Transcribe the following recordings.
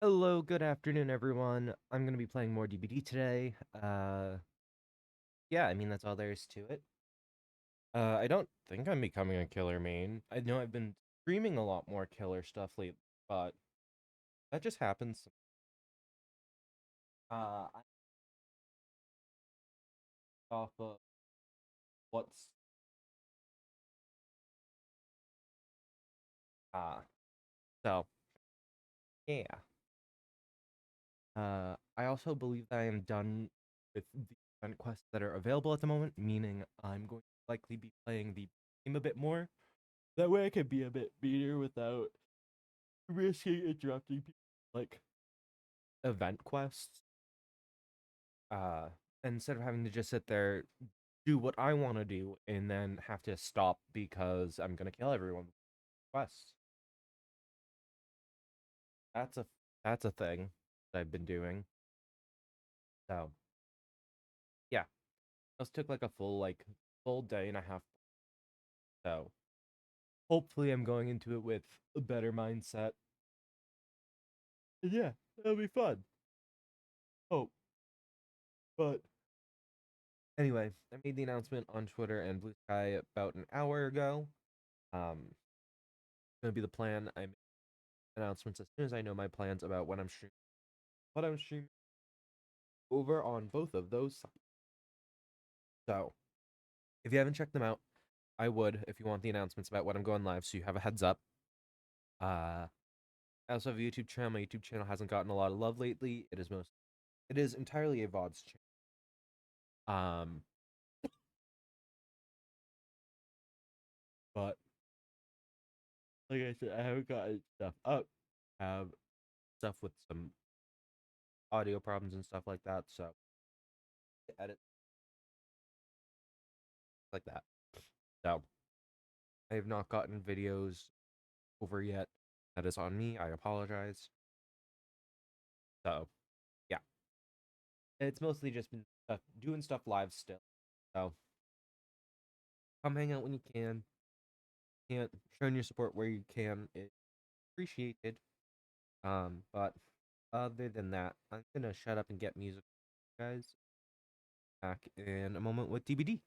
Hello, good afternoon, everyone. I'm going to be playing more DBD today. Yeah, I mean, that's all there is to it. I don't think I'm becoming a killer main. I know I've been streaming a lot more killer stuff lately, but that just happens. I'm off of what's, uh, so, yeah. I also believe that I am done with the event quests that are available at the moment, meaning I'm going to likely be playing the game a bit more. That way I can be a bit meaner without risking interrupting people like event quests. Uh Instead of having to just sit there, do what I want to do, and then have to stop because I'm gonna kill everyone with quests. That's a that's a thing that I've been doing. So yeah. This took like a full day and a half. So hopefully I'm going into it with a better mindset. And yeah, it'll be fun. Oh, but anyway, I made the announcement on Twitter and Blue Sky about an hour ago. Gonna be the plan. I make announcements as soon as I know my plans about when I'm streaming, what I'm streaming over on both of those sites. So if you haven't checked them out, I would if you want the announcements about when I'm going live, so you have a heads up. I also have a YouTube channel. My YouTube channel hasn't gotten a lot of love lately. It is entirely a VODs channel. Um, but like I said, I haven't gotten stuff up. I have stuff with some audio problems and stuff like that. So edit like that. So I have not gotten videos over yet. That is on me. I apologize. So yeah, it's mostly just been doing stuff live still. So come hang out when you can. Can't showing your support where you can. It's appreciated. But other than that, I'm gonna shut up and get music, guys. Back in a moment with DBD.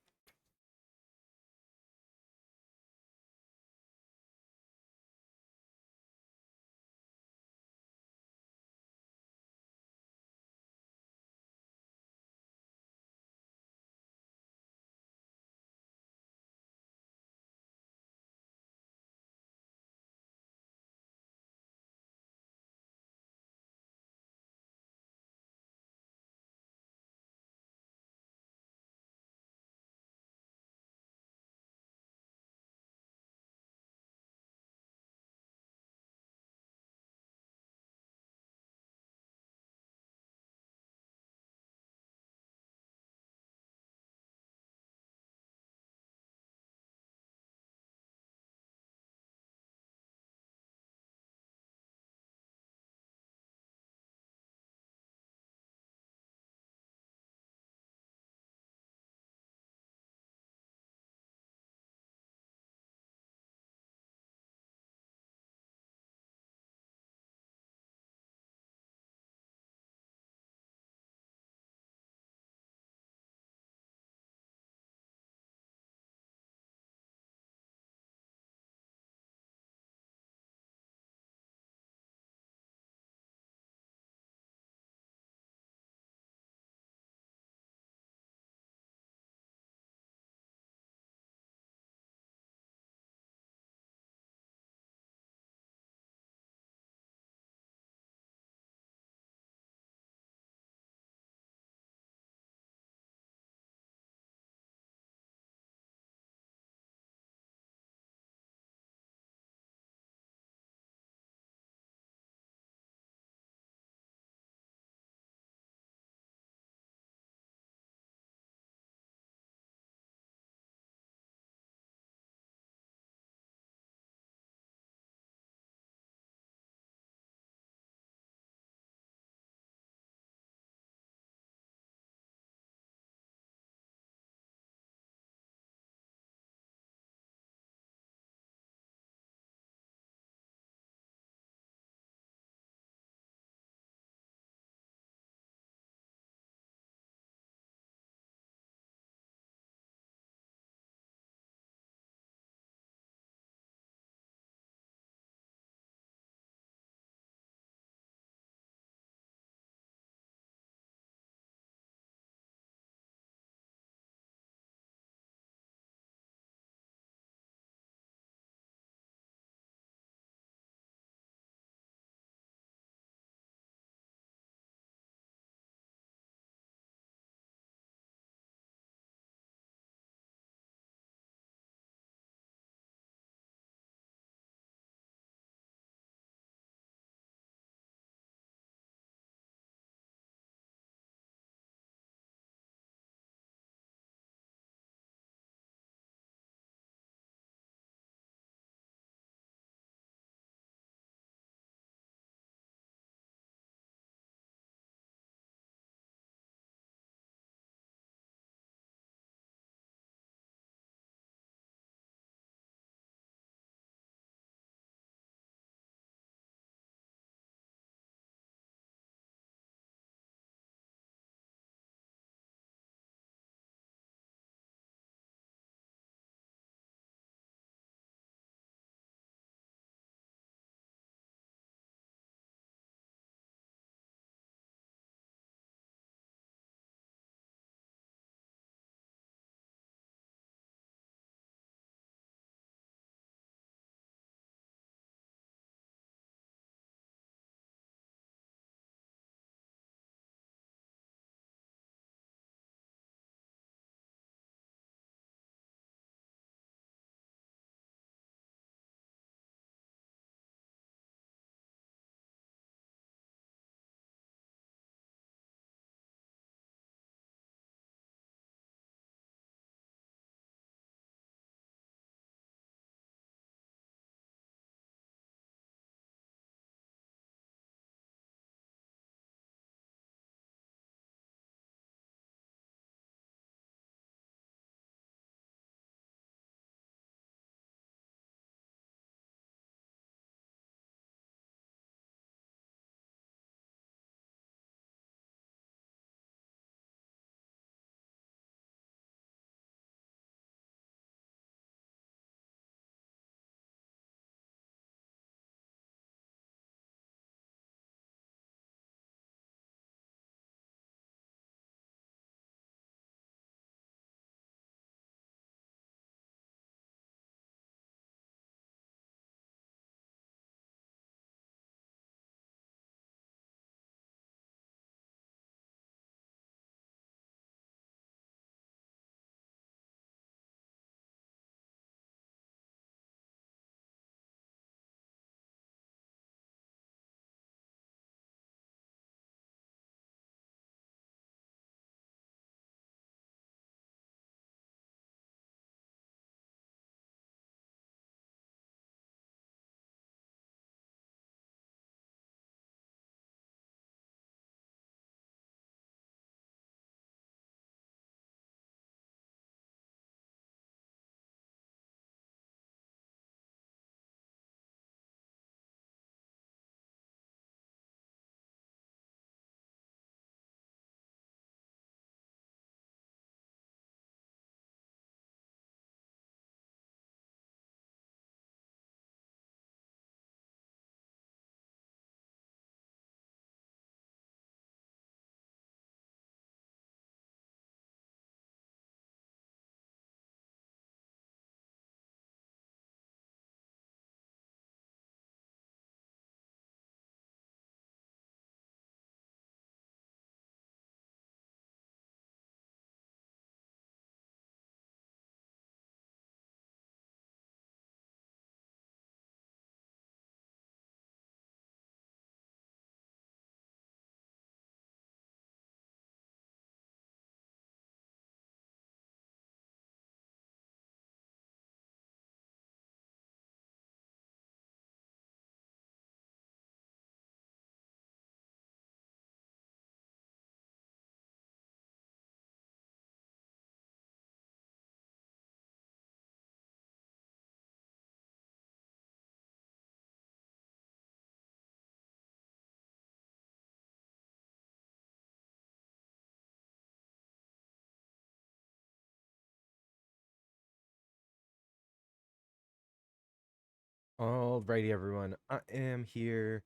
Alrighty, everyone. I am here,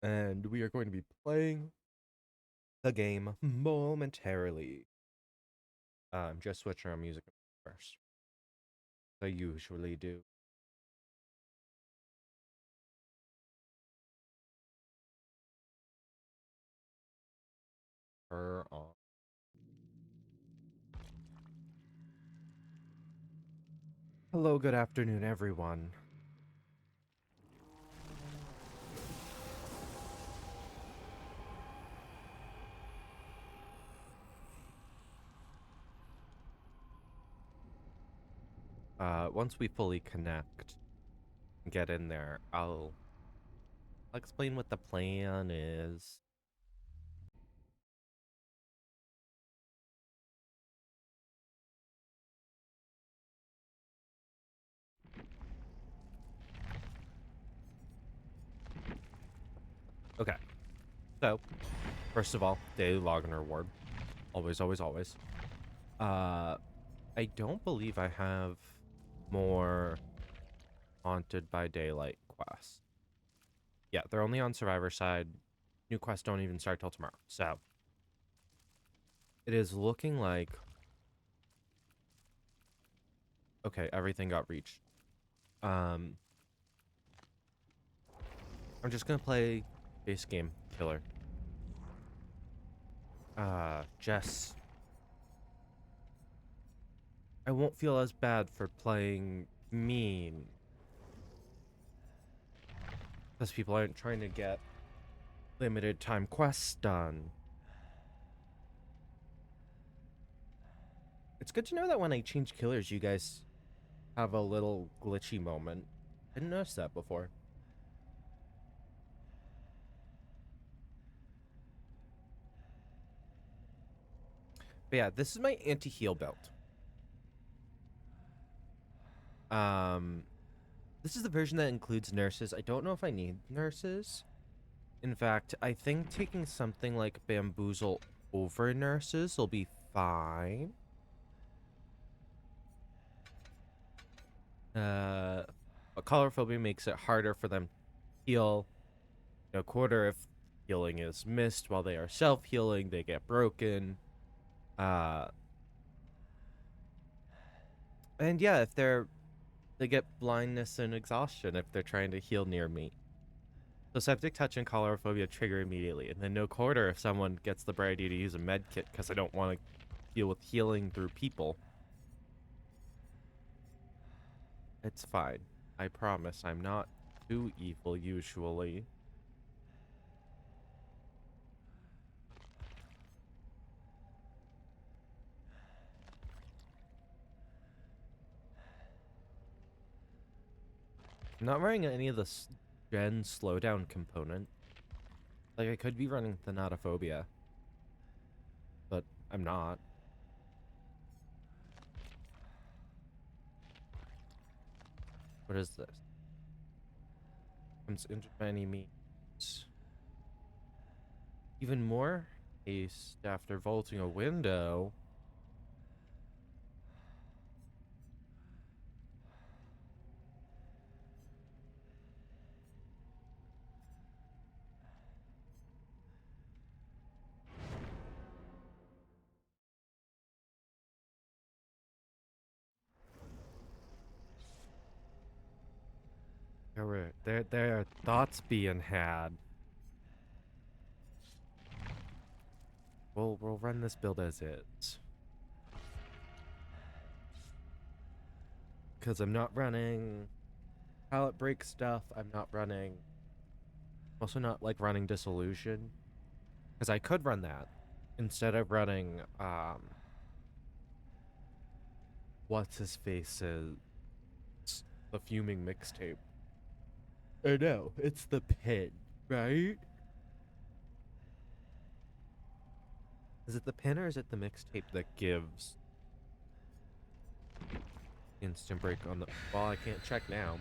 and we are going to be playing the game momentarily. I'm just switching our music first. I usually do. On. Hello, good afternoon, everyone. Once we fully connect and get in there, I'll explain what the plan is. Okay, so first of all, daily login reward. Always, always, always. I don't believe I have more Haunted by Daylight quests. Yeah, they're only on Survivor side. New quests don't even start till tomorrow. So it is looking like okay, everything got reached. I'm just gonna play base game killer. Jess. I won't feel as bad for playing mean. Because people aren't trying to get limited time quests done. It's good to know that when I change killers, you guys have a little glitchy moment. I didn't notice that before. But yeah, this is my anti-heal build. This is the version that includes nurses. I don't know if I need nurses. In fact, I think taking something like Bamboozle over nurses will be fine. But color phobia makes it harder for them to heal. A quarter if healing is missed while they are self-healing, they get broken. And yeah, if they get blindness and exhaustion if they're trying to heal near me. So septic touch and phobia trigger immediately, and then no quarter if someone gets the bright idea to use a med kit because I don't want to deal with healing through people. It's fine. I promise I'm not too evil usually. I'm not running any of the gen slowdown component. Like, I could be running Thanatophobia, but I'm not. What is this? Comes injured by any means. Even more haste after vaulting a window. There are thoughts being had. We'll run this build as is. Because I'm not running pallet break stuff. I'm not running. Also not like running Disillusion. Because I could run that instead of running what's his face is the fuming mixtape. I know, it's the pin, right? Is it the pin or is it the mixtape that gives instant break on the well, I can't check now.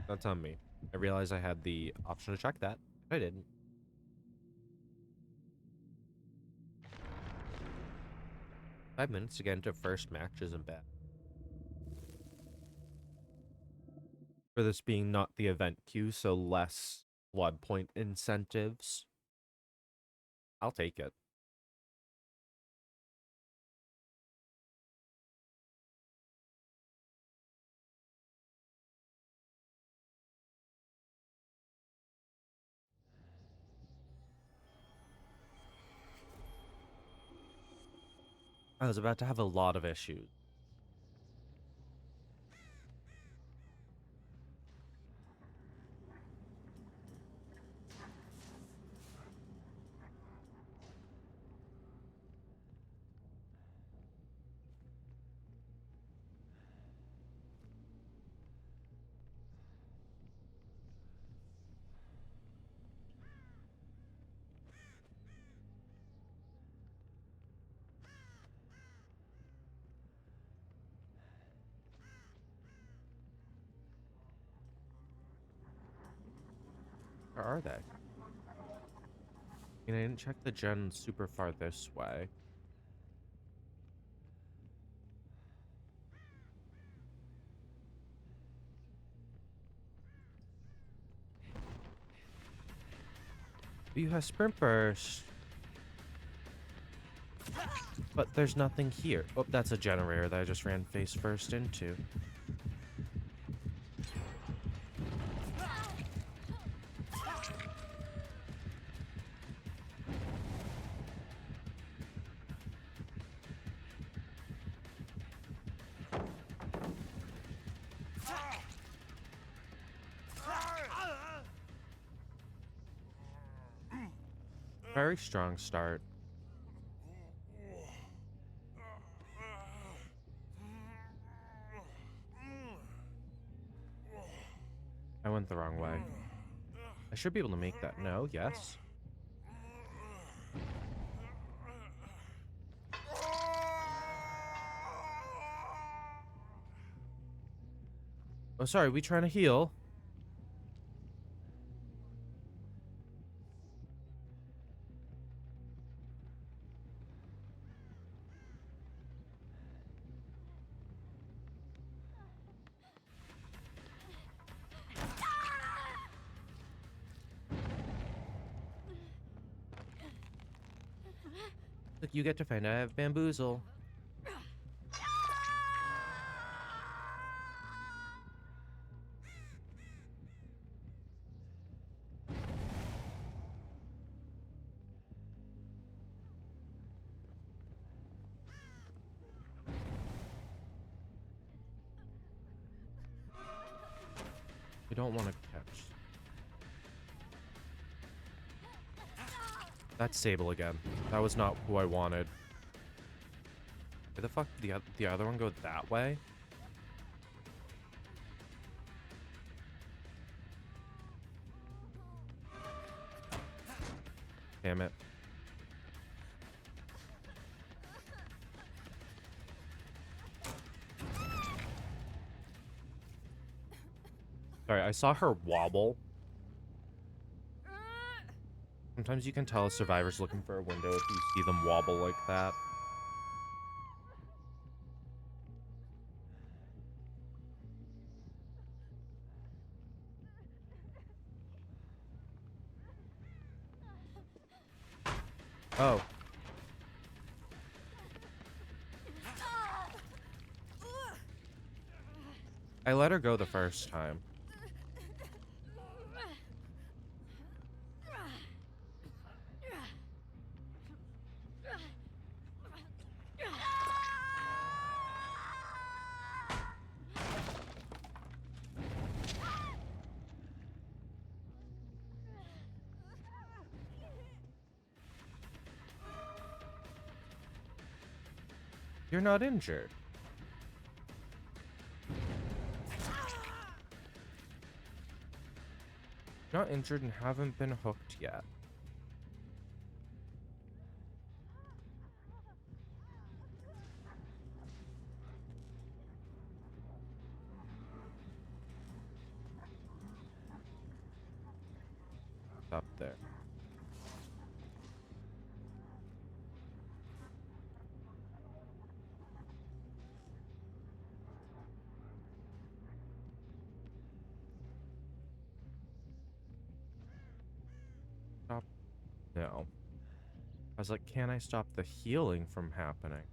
That's on me. I realized I had the option to check that. I didn't. "5 minutes to get into first match isn't bad." for this being not the event queue, so less blood point incentives. I'll take it. I was about to have a lot of issues. Where are they? I didn't check the gen super far this way. You have sprint burst. But there's nothing here. Oh, that's a generator that I just ran face first into. Very strong start. I went the wrong way. I should be able to make that. No, yes. Oh, sorry, we trying to heal? Look, you get to find out I have bamboozle. I don't want to catch. That's Sable again. That was not who I wanted. Where the fuck did the other one go that way? Damn it. Sorry, I saw her wobble. Sometimes you can tell a survivor's looking for a window if you see them wobble like that. Oh. I let her go the first time. You're not injured. Not injured and haven't been hooked yet. Up there. No. I was like, can I stop the healing from happening?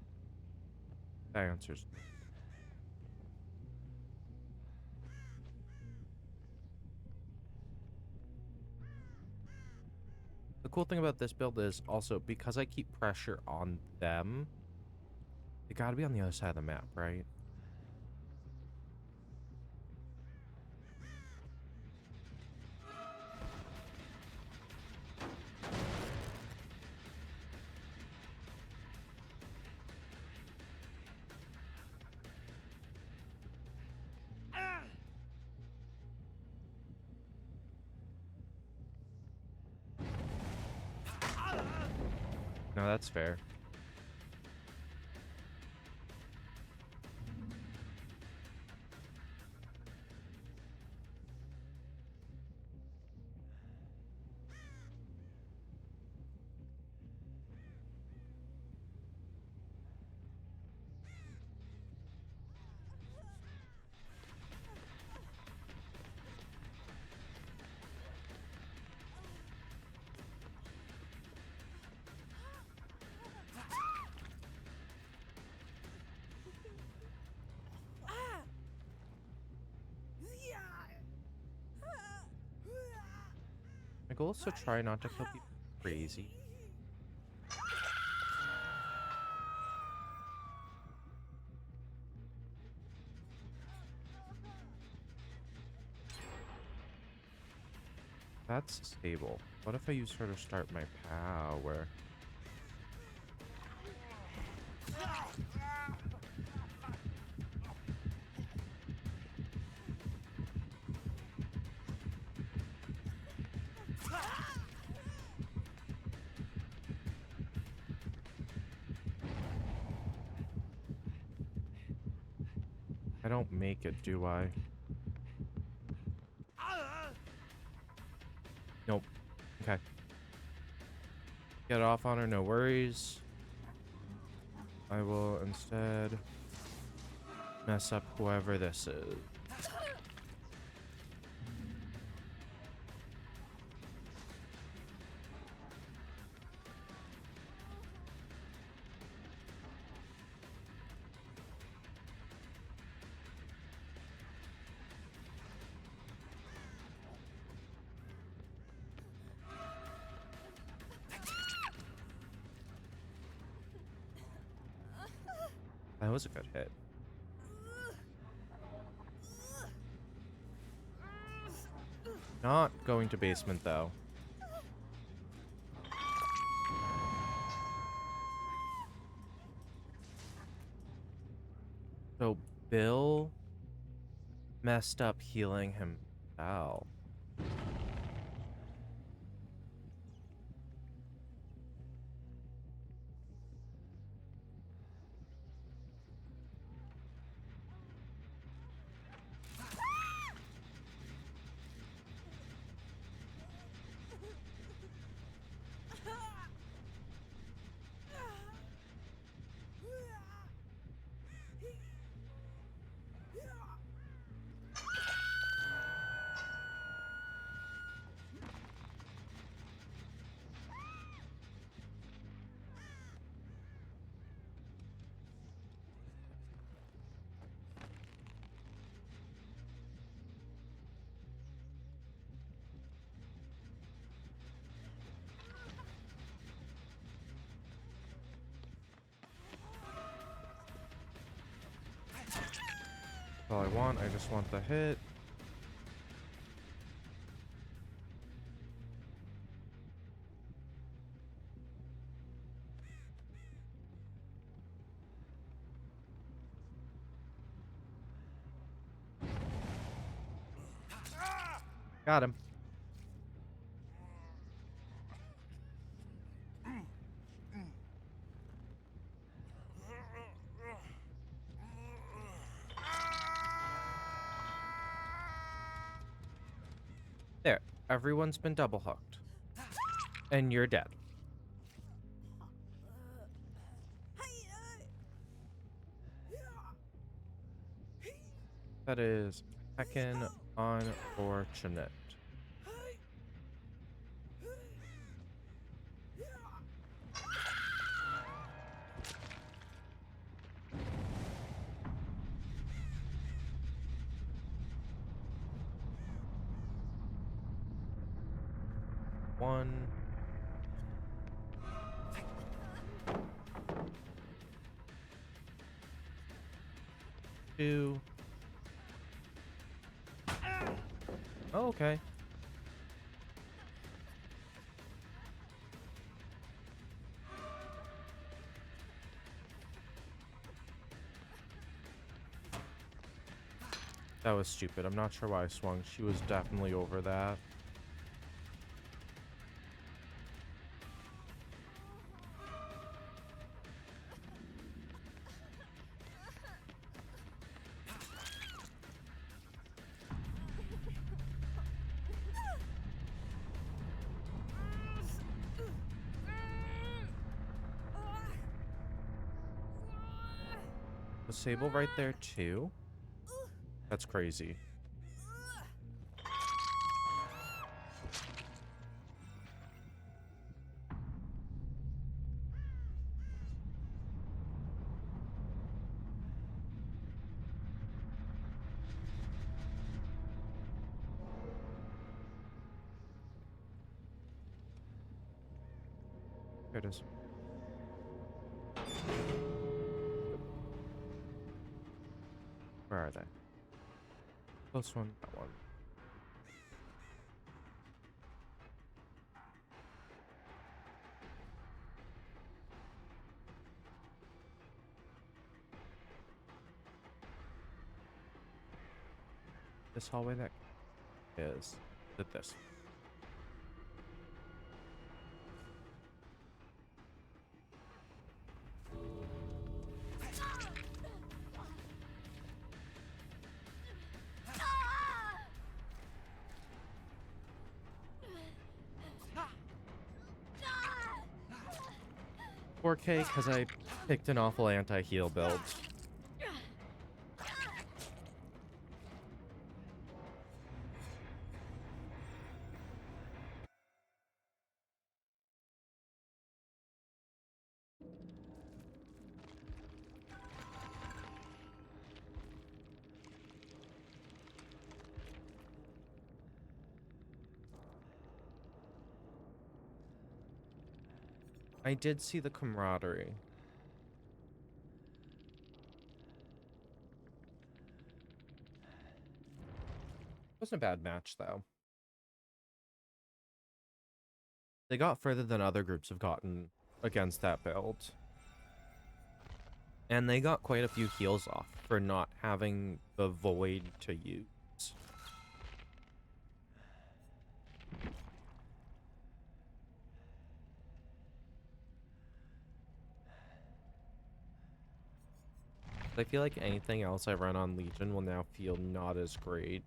That answer's no. The cool thing about this build is also because I keep pressure on them, they gotta be on the other side of the map, right? No, that's fair. My goal is to try not to kill people crazy. That's stable. What if I use her to start my power? I don't make it, do I? Nope. Okay. Get off on her, no worries. I will instead mess up whoever this is. That was a good hit. Not going to basement, though. So, Bill messed up healing himself. That's all I want. I just want the hit. Got him. There. Everyone's been double hooked. And you're dead. That is heckin' unfortunate. 1, 2. Oh, okay. That was stupid. I'm not sure why I swung. She was definitely over that. Was Sable right there too? That's crazy. There it is. Where are they? Close one, that one. This hallway that is. Did this. 4K because I picked an awful anti-heal build. I did see the camaraderie. Wasn't a bad match, though. They got further than other groups have gotten against that build. And they got quite a few heals off for not having the void to use. I feel like anything else I run on Legion will now feel not as great.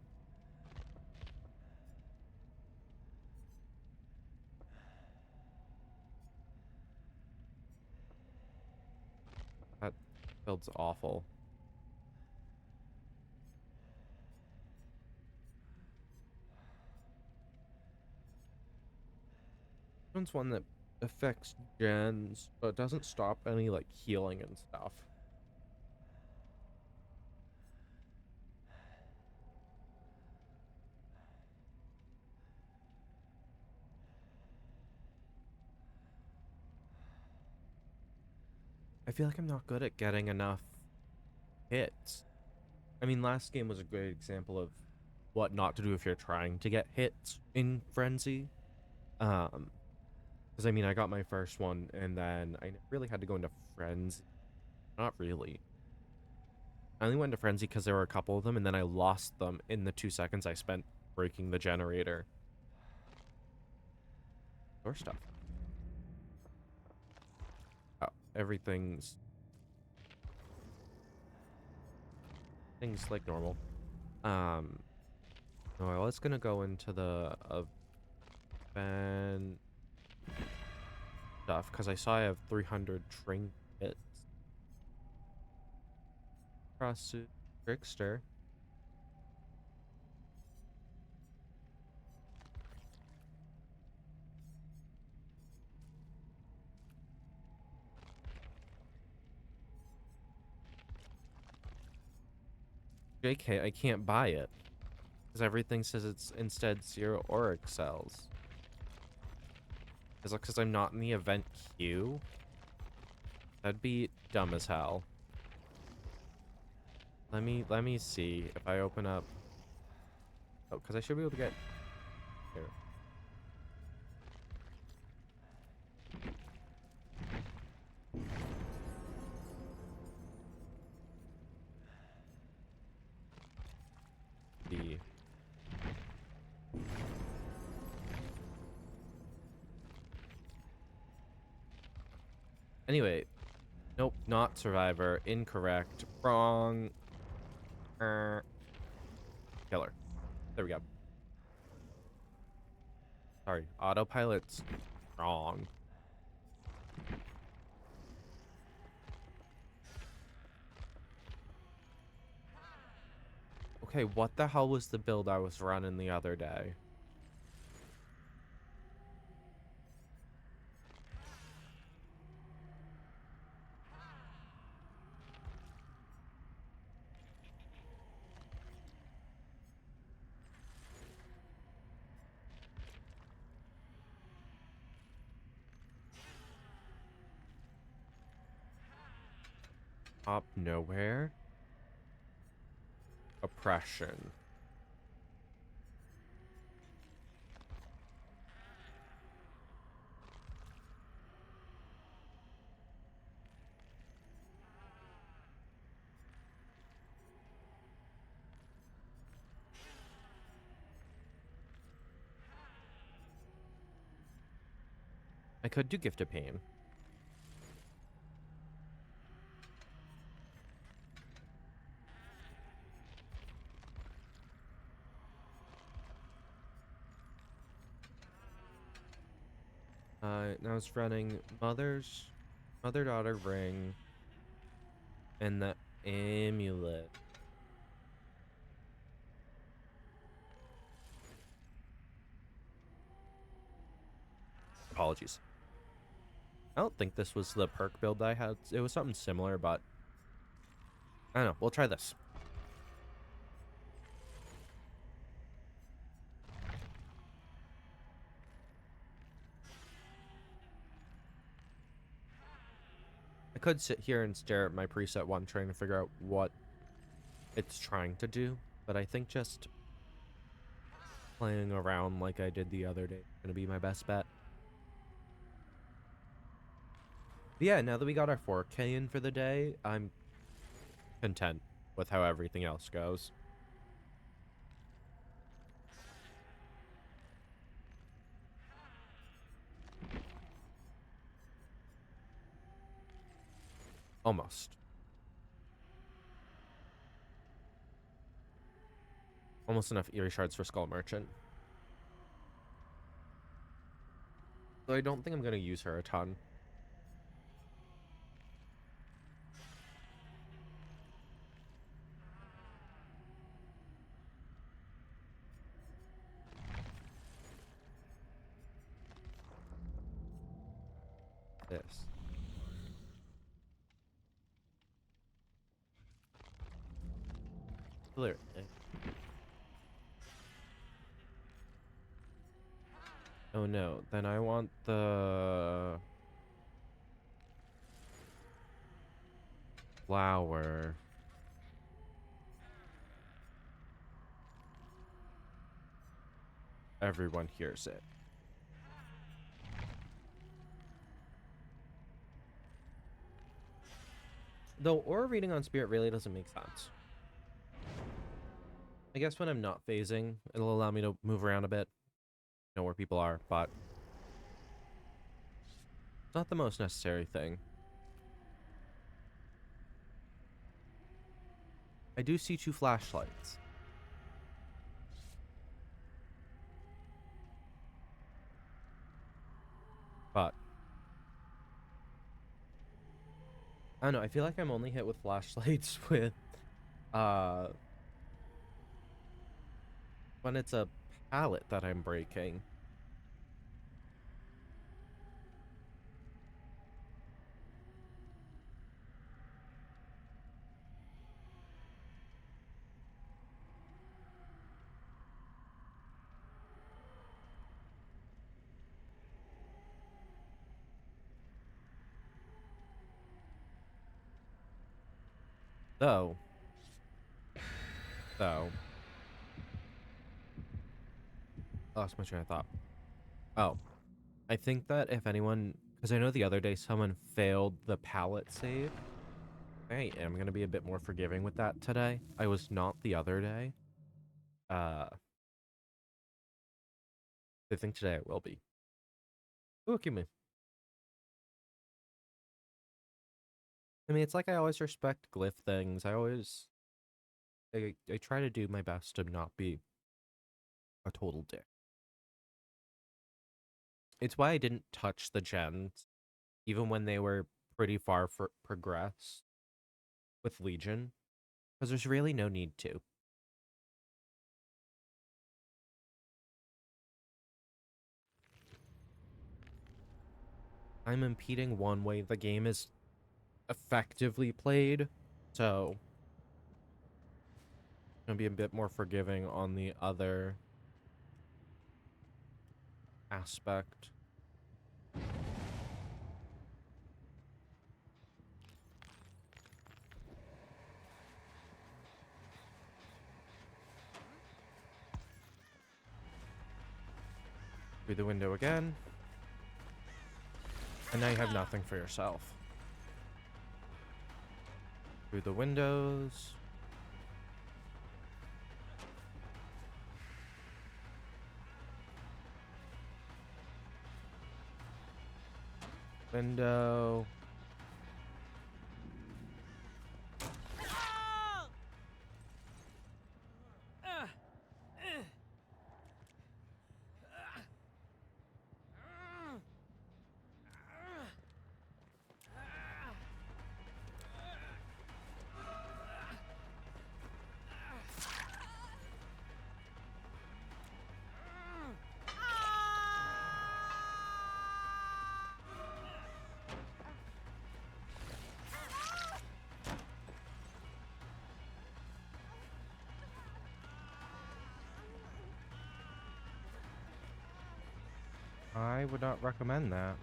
That build's awful. This one's one that affects gens, but doesn't stop any like healing and stuff. I feel like I'm not good at getting enough hits. I mean, last game was a great example of what not to do if you're trying to get hits in Frenzy. Because I mean, I got my first one, and then I really had to go into Frenzy. Not really. I only went into Frenzy because there were a couple of them, and then I lost them in the 2 seconds I spent breaking the generator. Or stuff. Oh, everything's like normal. No, let's gonna go into the event stuff because I saw I have 300 trinkets. Prostitute trickster. JK, I can't buy it because everything says it's instead 0 auric cells. Is it because I'm not in the event queue? That'd be dumb as hell. Let me see if I open up. Oh, because I should be able to get here. The anyway, nope, not survivor. Incorrect. Wrong. Killer. There we go. Sorry, autopilot's wrong. Okay, what the hell was the build I was running the other day? Up nowhere. Oppression. I could do Gift of Pain. Now it's running mother-daughter ring, and the amulet. Apologies. I don't think this was the perk build I had. It was something similar, but I don't know. We'll try this. I could sit here and stare at my preset one trying to figure out what it's trying to do, but I think just playing around like I did the other day is going to be my best bet. But yeah, now that we got our 4K in for the day, I'm content with how everything else goes. Almost. Almost enough eerie shards for Skull Merchant. Though I don't think I'm going to use her a ton. This. Clear. Oh no, then I want the flower. Everyone hears it. Though aura reading on spirit really doesn't make sense. I guess when I'm not phasing, it'll allow me to move around a bit, know where people are, but it's not the most necessary thing. I do see 2 flashlights. But I don't know, I feel like I'm only hit with flashlights with when it's a pallet that I'm breaking. So, so, I lost my train of thought. Oh, I think that if anyone, because I know the other day someone failed the pallet save. I am going to be a bit more forgiving with that today. I was not the other day. I think today I will be. Look at me. I mean, it's like I always respect glyph things. I try to do my best to not be a total dick. It's why I didn't touch the gens, even when they were pretty far for progressed with Legion, because there's really no need to. I'm impeding one way the game is effectively played, so I'm gonna be a bit more forgiving on the other aspect. Through the window again. And now you have nothing for yourself. Through the windows. Window. I would not recommend that.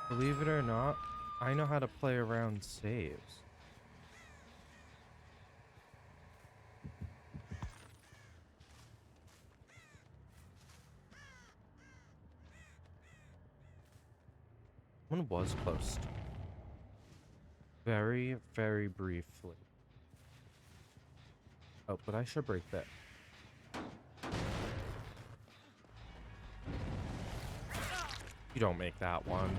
Believe it or not, I know how to play around saves. One was close. Very, very briefly. Oh, but I should break that. You don't make that one.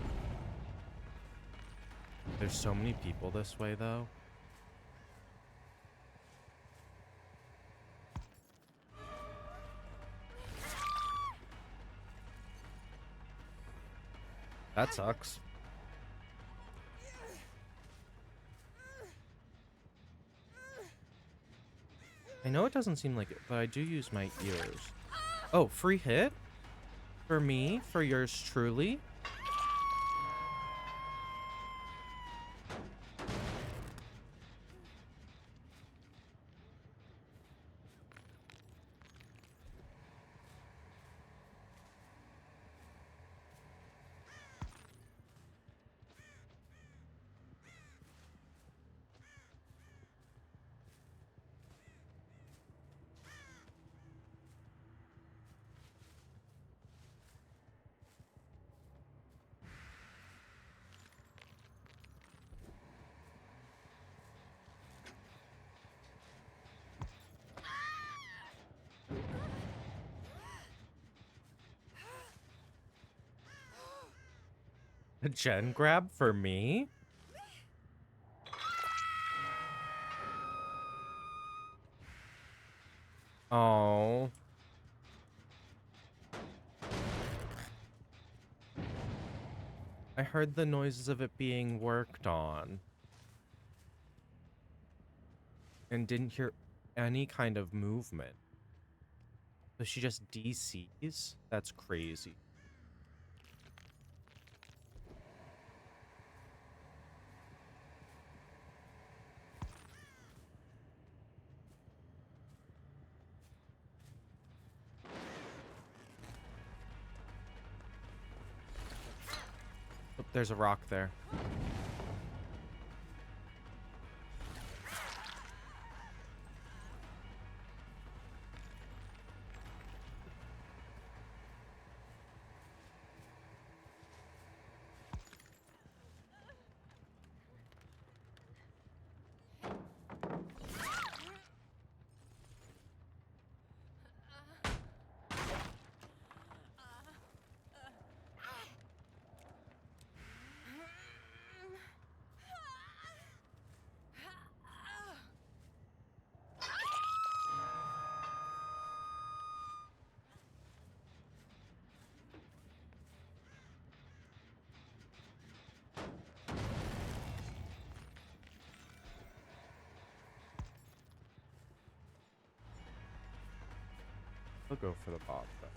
There's so many people this way, though. That sucks. I know it doesn't seem like it, but I do use my ears. Oh, free hit? For me? For yours truly? A gen grab for me? Oh. I heard the noises of it being worked on. And didn't hear any kind of movement. So she just DCs? That's crazy. there's a rock there. I'll go for the bot though.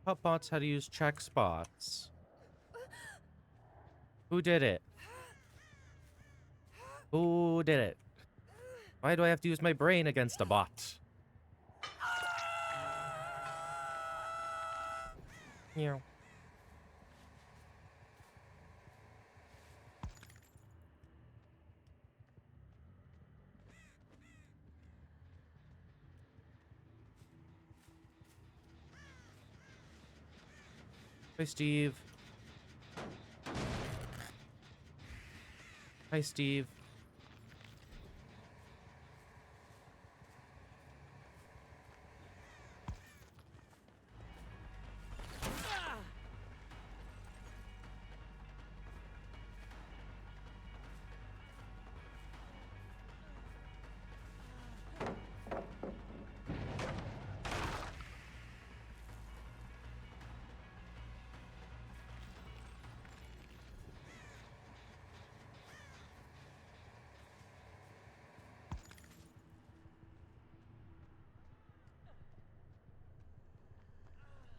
Taught bots how to use check spots. Who did it? Who did it? Why do I have to use my brain against a bot? Yeah. Hi, Steve. Hi, Steve.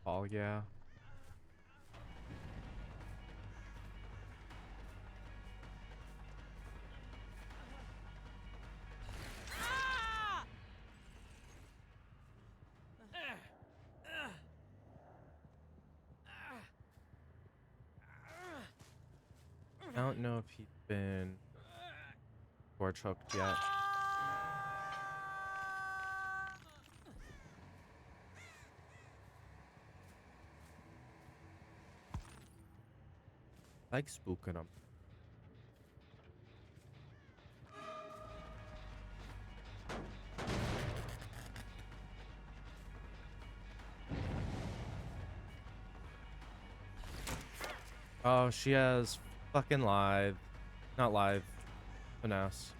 Oh, yeah. I don't know if he's been torch hooked yet. I like spooking him. Oh, she has fucking live. Not live. Finesse.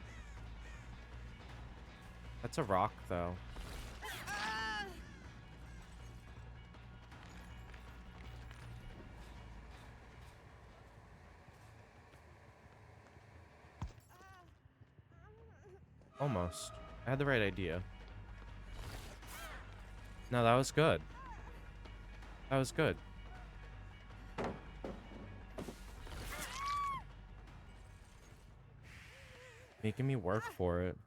That's a rock, though. Almost. I had the right idea. No, that was good. That was good. Making me work for it.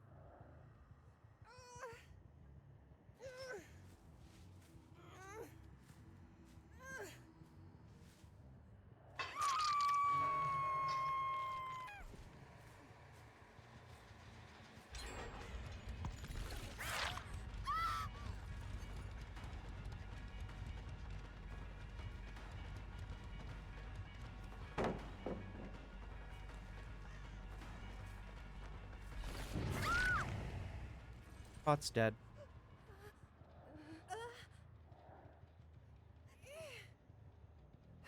Bot's dead.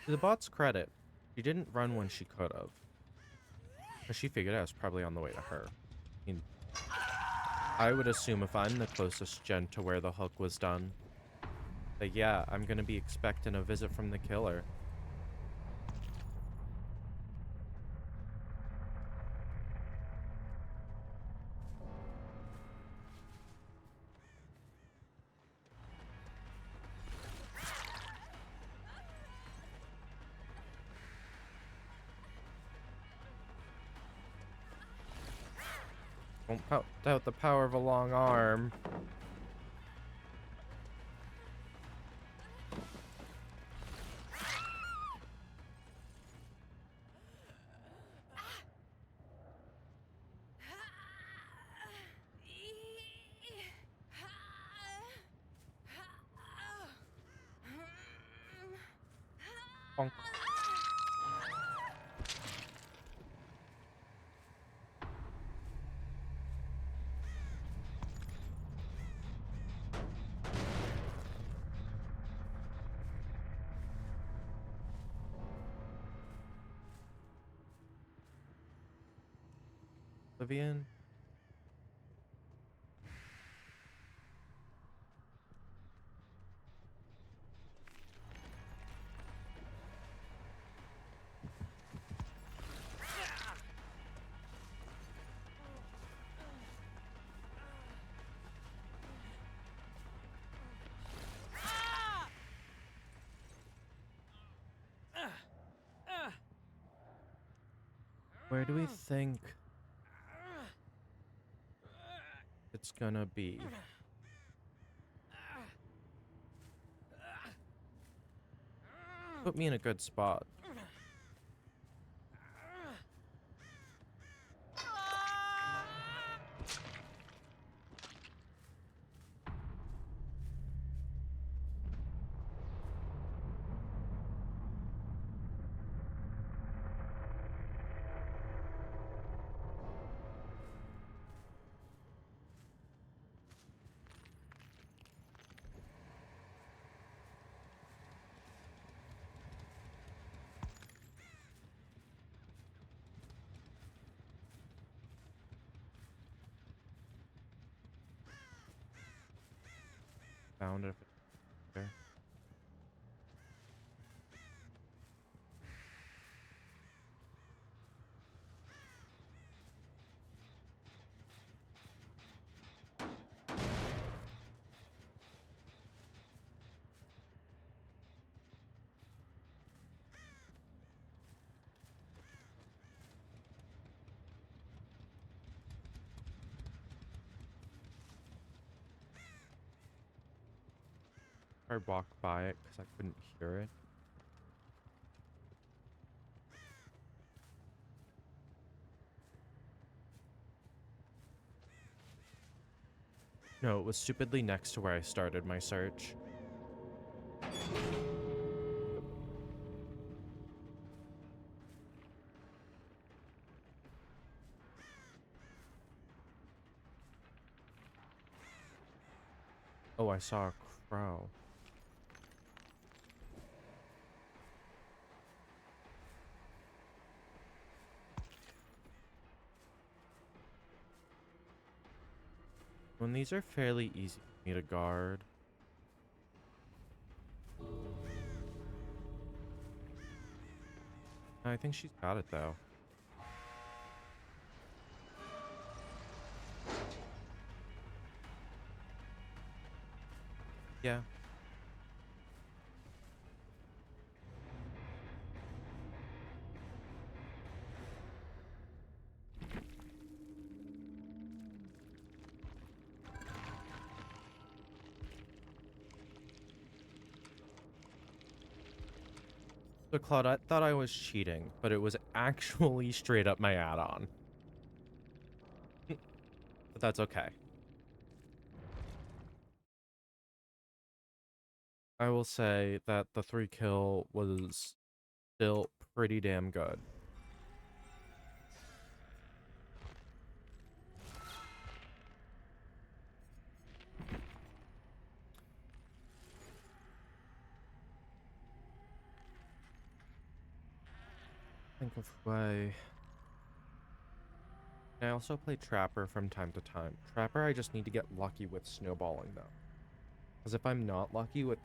To the bot's credit, she didn't run when she could have. But she figured I was probably on the way to her. I mean, I would assume if I'm the closest gen to where the hook was done, that yeah, I'm gonna be expecting a visit from the killer. Don't doubt the power of a long arm. Bonk. Oblivion. Where do we think it's gonna be? Put me in a good spot. Found it there. I walked by it because I couldn't hear it. No, it was stupidly next to where I started my search. Oh, I saw a crow. When these are fairly easy for me to guard. I think she's got it though. Yeah. So Claude, I thought I was cheating, but it was actually straight up my add-on. But that's okay. I will say that the 3 kill was still pretty damn good. Think of way. I also play Trapper from time to time. Trapper, I just need to get lucky with snowballing though. Because if I'm not lucky with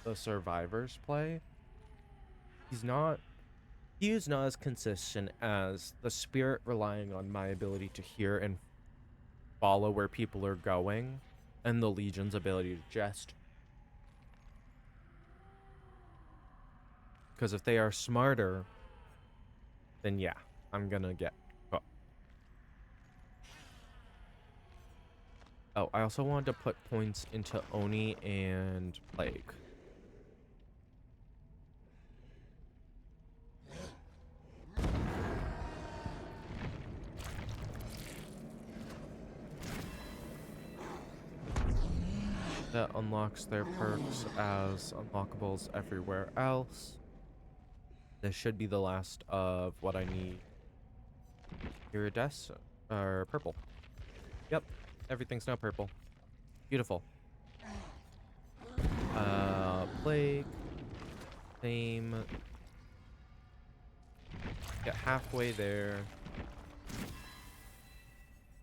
the survivors play, he is not as consistent as the spirit, relying on my ability to hear and follow where people are going, and the Legion's ability to jest. Because if they are smarter, then yeah, I'm gonna get cooked. Oh, I also wanted to put points into Oni and Plague. That unlocks their perks as unlockables everywhere else. This should be the last of what I need. Iridescent, or purple. Yep, everything's now purple. Beautiful. Plague. Same. Get halfway there.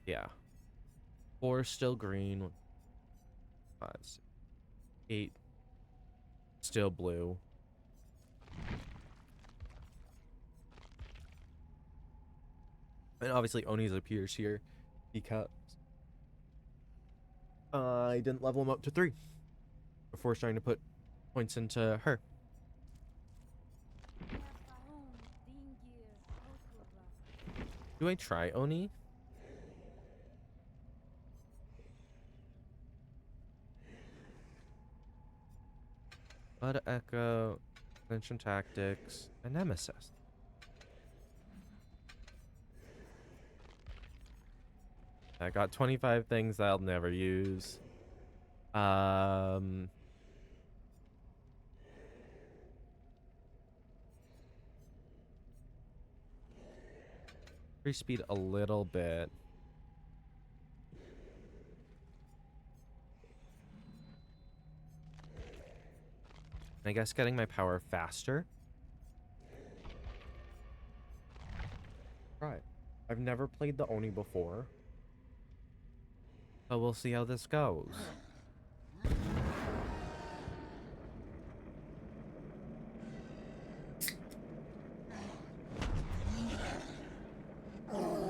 Yeah. 4 still green. 5, 6, 8 still blue. And obviously Oni's appears here because I didn't level him up to 3 before starting to put points into her. Do I try Oni? Blood Echo, Ascension Tactics, and Nemesis. I got 25 things I'll never use. Free speed a little bit. I guess getting my power faster. Right. I've never played the Oni before. So we'll see how this goes.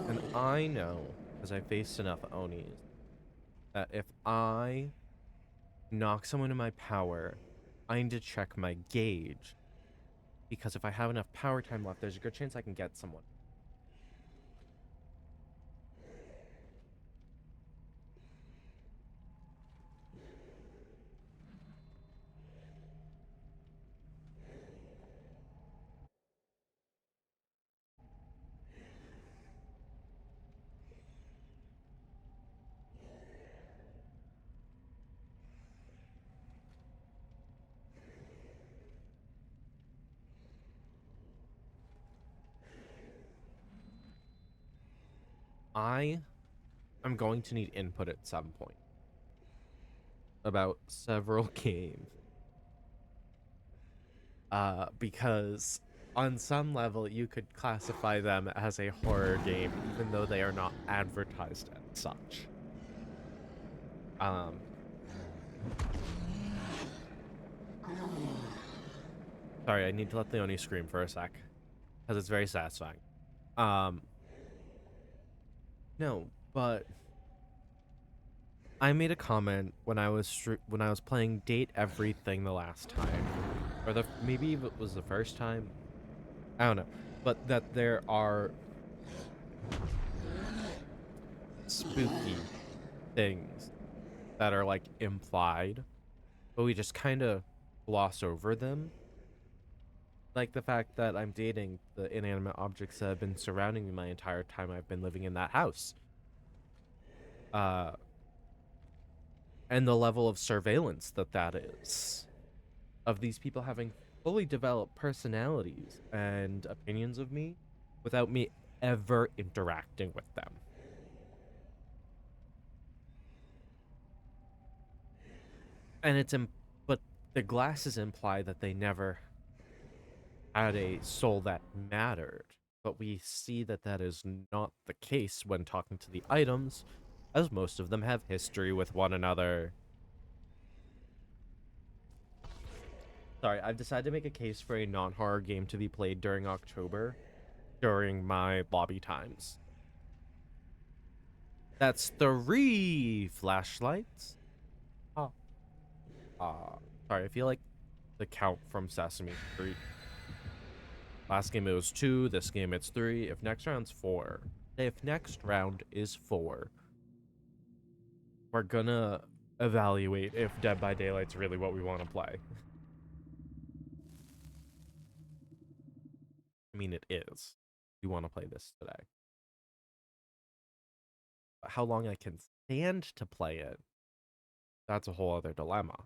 And I know, because I faced enough Onis, that if I knock someone in my power, I need to check my gauge. Because if I have enough power time left, there's a good chance I can get someone. I'm going to need input at some point about several games. Because on some level you could classify them as a horror game, even though they are not advertised as such. Sorry, I need to let Leonie scream for a sec, because it's very satisfying. No, but I made a comment when I was playing Date Everything the last time, or maybe it was the first time. I don't know, but that there are spooky things that are like implied, but we just kind of gloss over them. Like the fact that I'm dating the inanimate objects that have been surrounding me my entire time I've been living in that house. And the level of surveillance that is. Of these people having fully developed personalities and opinions of me without me ever interacting with them. And but the glasses imply that they never had a soul that mattered. But we see that that is not the case when talking to the items, as most of them have history with one another. Sorry, I've decided to make a case for a non-horror game to be played during October, during my lobby times. That's 3 flashlights. Oh. Sorry, I feel like the count from Sesame Street. Last game it was 2, this game it's 3. If next round's 4. If next round is 4. we're gonna evaluate if Dead by Daylight's really what we want to play. I mean, it is. We want to play this today. But how long I can stand to play it, that's a whole other dilemma.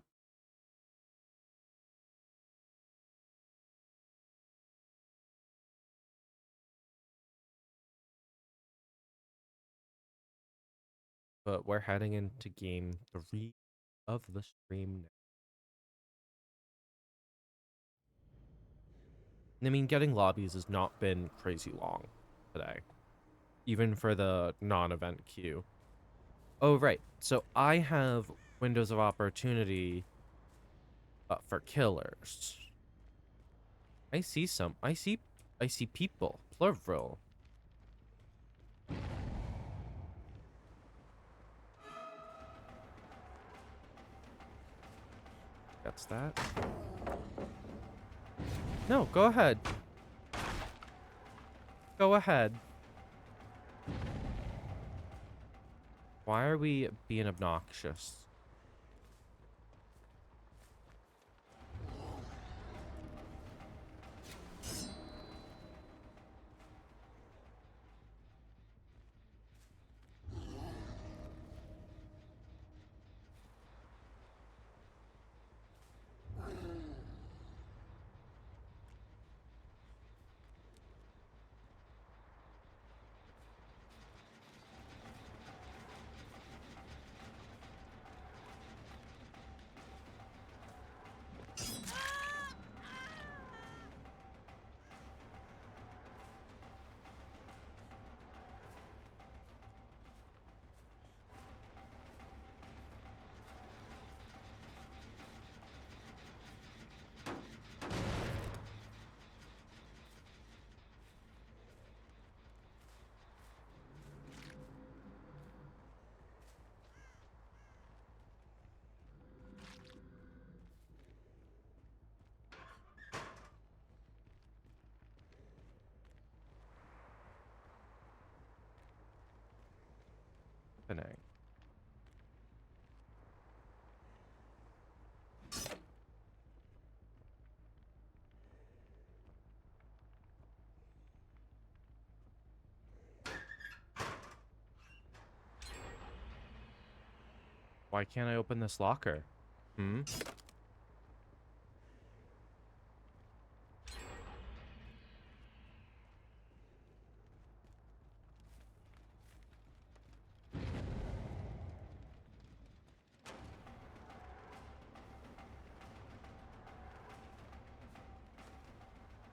But we're heading into game 3 of the stream now. I mean, getting lobbies has not been crazy long today, even for the non-event queue. Oh, right. So I have windows of opportunity for killers. I see some. I see people. Plural. That's that. No, go ahead. Go ahead. Why are we being obnoxious? Happening. Why can't I open this locker? Hmm?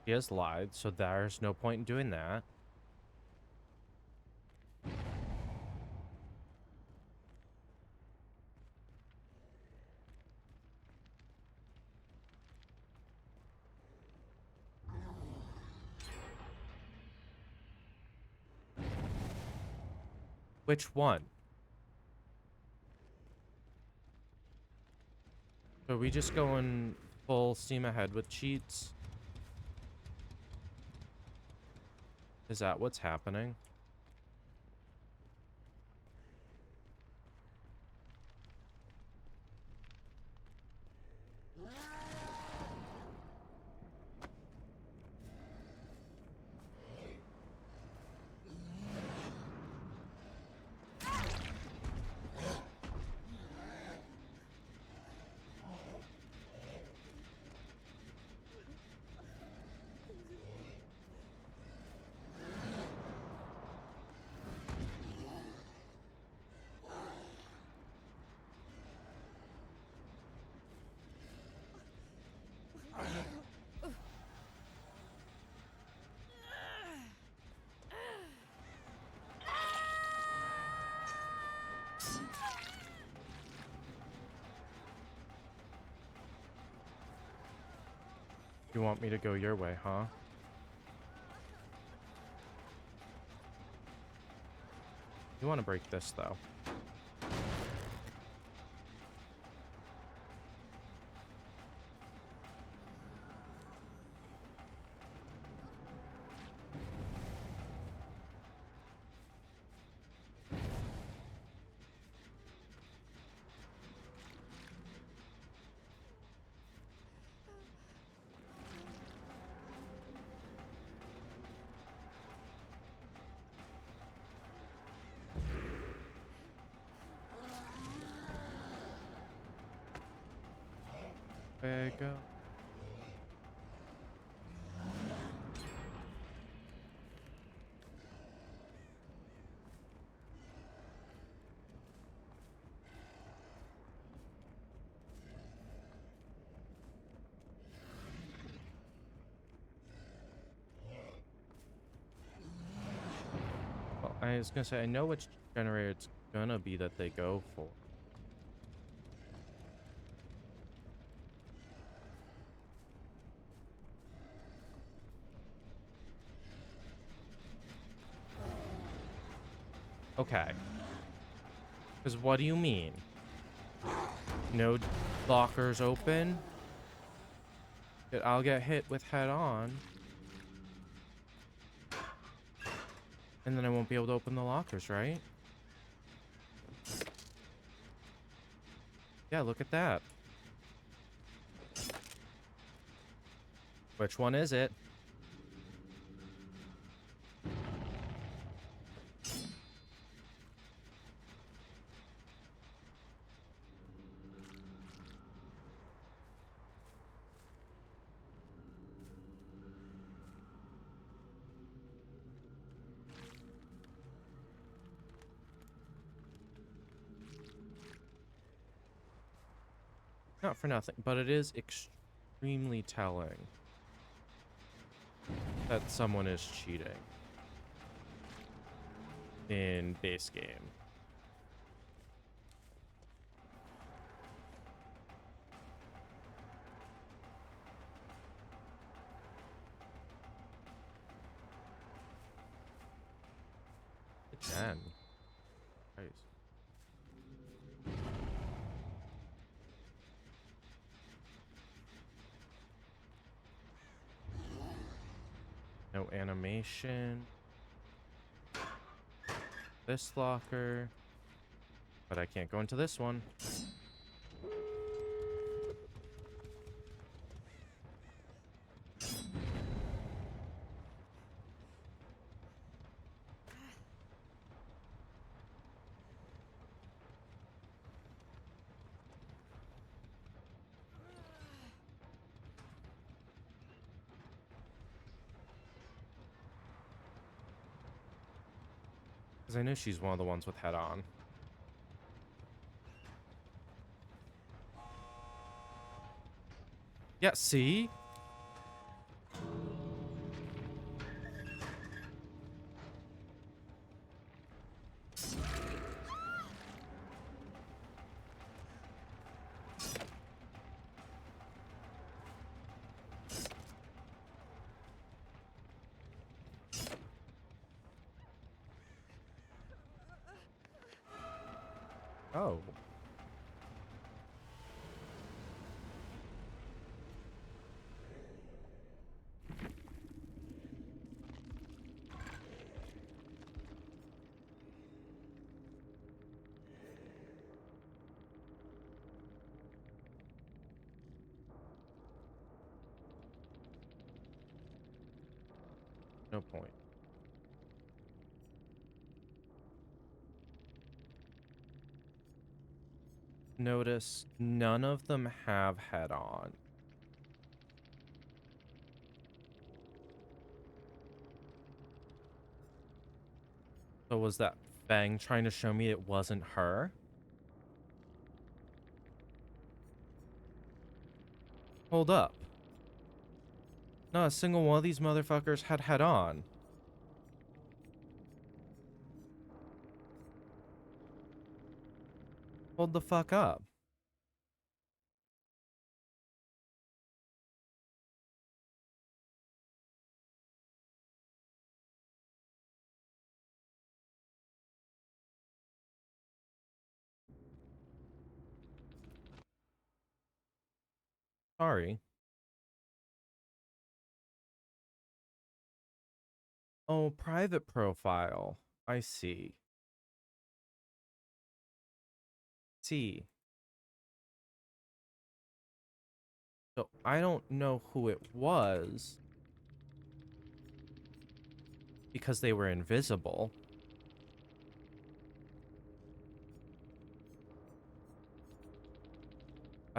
He has lied, so there's no point in doing that. Which one? So are we just going full steam ahead with cheats? Is that what's happening? You want me to go your way, huh? You want to break this, though. Where I go? Well, I was gonna say, I know which generator it's gonna be that they go for. Okay. Because what do you mean? No lockers open? I'll get hit with head on. And then I won't be able to open the lockers, right? Yeah, look at that. Which one is it? Not for nothing, but it is extremely telling that someone is cheating in base game. Again. Christ. No animation. This locker. But I can't go into this one. Because I knew she's one of the ones with head on. Yeah, see? Oh. No point. Notice none of them have head on. So was that Fang trying to show me it wasn't her? Hold up. Not a single one of these motherfuckers had head on. Hold the fuck up. Sorry. Oh, private profile. I see. See. So I don't know who it was because they were invisible.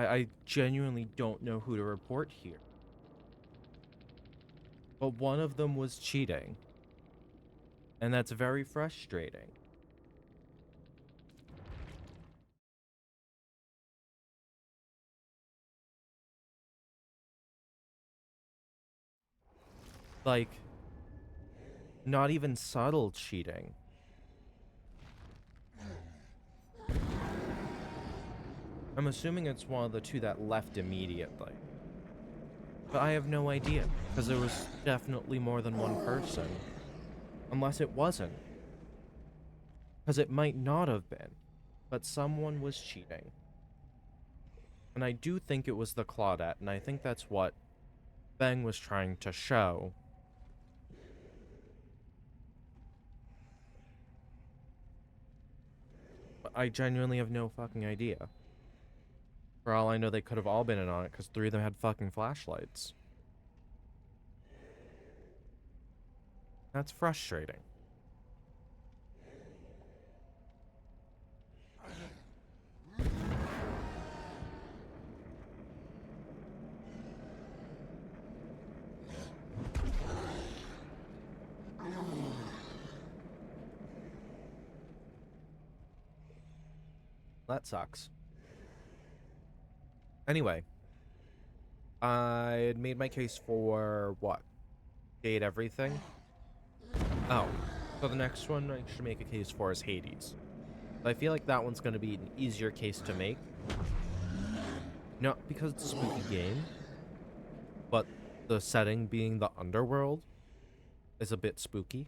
I genuinely don't know who to report here. But one of them was cheating. And that's very frustrating. Like, not even subtle cheating. I'm assuming it's one of the two that left immediately. But I have no idea, because there was definitely more than one person. Unless it wasn't. Because it might not have been. But someone was cheating. And I do think it was the Claudette, and I think that's what Bang was trying to show. But I genuinely have no fucking idea. For all I know, they could have all been in on it, because 3 of them had fucking flashlights. That's frustrating. That sucks. Anyway, I had made my case for what? Jade everything? Oh, so the next one I should make a case for is Hades. But I feel like that one's going to be an easier case to make. Not because it's a spooky game, but the setting being the underworld is a bit spooky.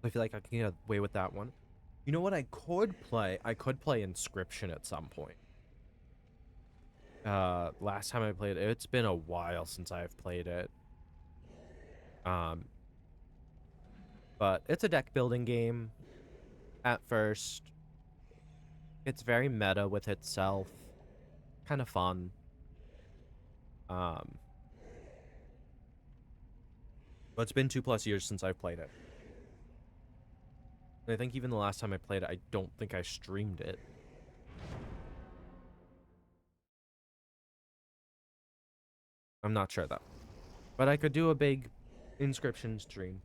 I feel like I can get away with that one. You know what I could play? I could play Inscription at some point. Last time I played it, it's been a while since I've played it. But it's a deck building game at first. It's very meta with itself. Kind of fun. But it's been 2+ years since I've played it. And I think even the last time I played it, I don't think I streamed it. I'm not sure though. But I could do a big Inscription stream.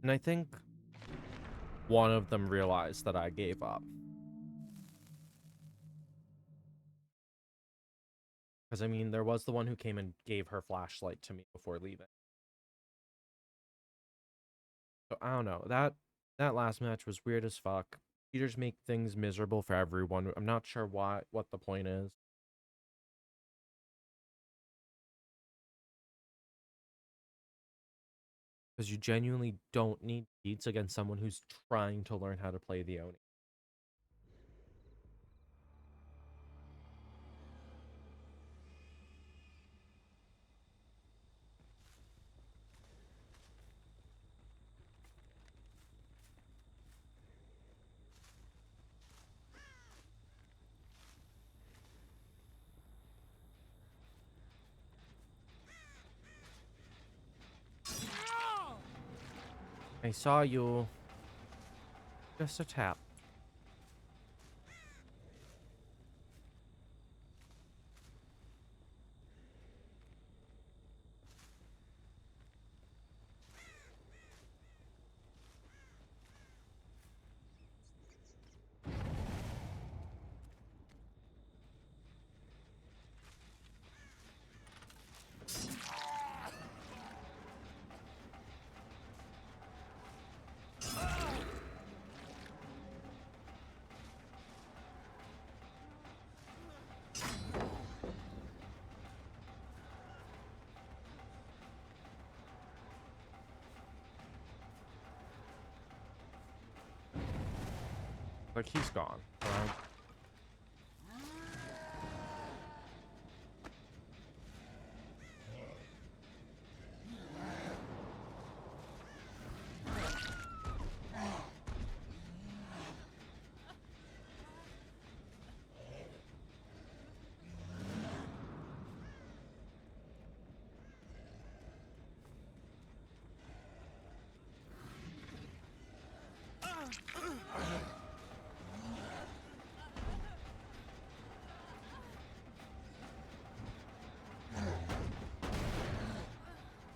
And I think one of them realized that I gave up. Because, I mean, there was the one who came and gave her flashlight to me before leaving. So, I don't know. That last match was weird as fuck. Cheaters make things miserable for everyone. I'm not sure what the point is. Because you genuinely don't need cheats against someone who's trying to learn how to play the Oni. I saw you. Just a tap. Like, he's gone.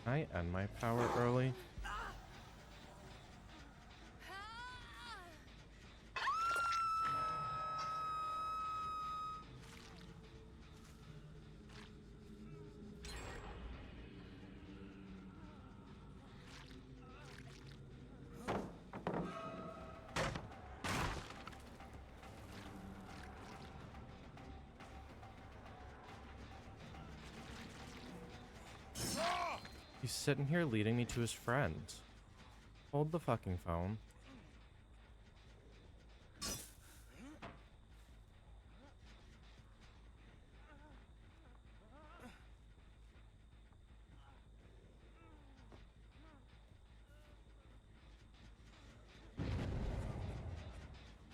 I end my power early? He's sitting here leading me to his friend. Hold the fucking phone.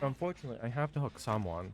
Unfortunately, I have to hook someone.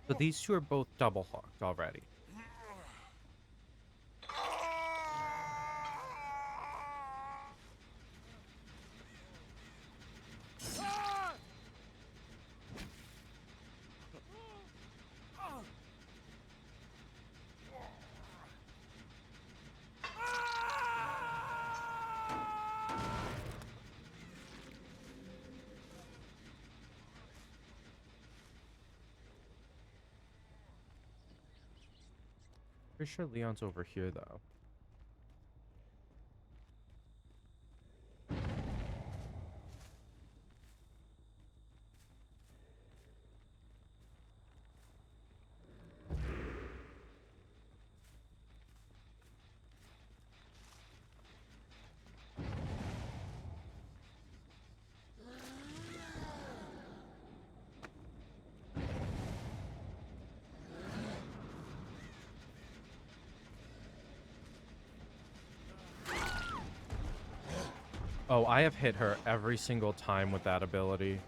So these two are both double hooked already. Pretty sure Leon's over here, though. Oh, I have hit her every single time with that ability.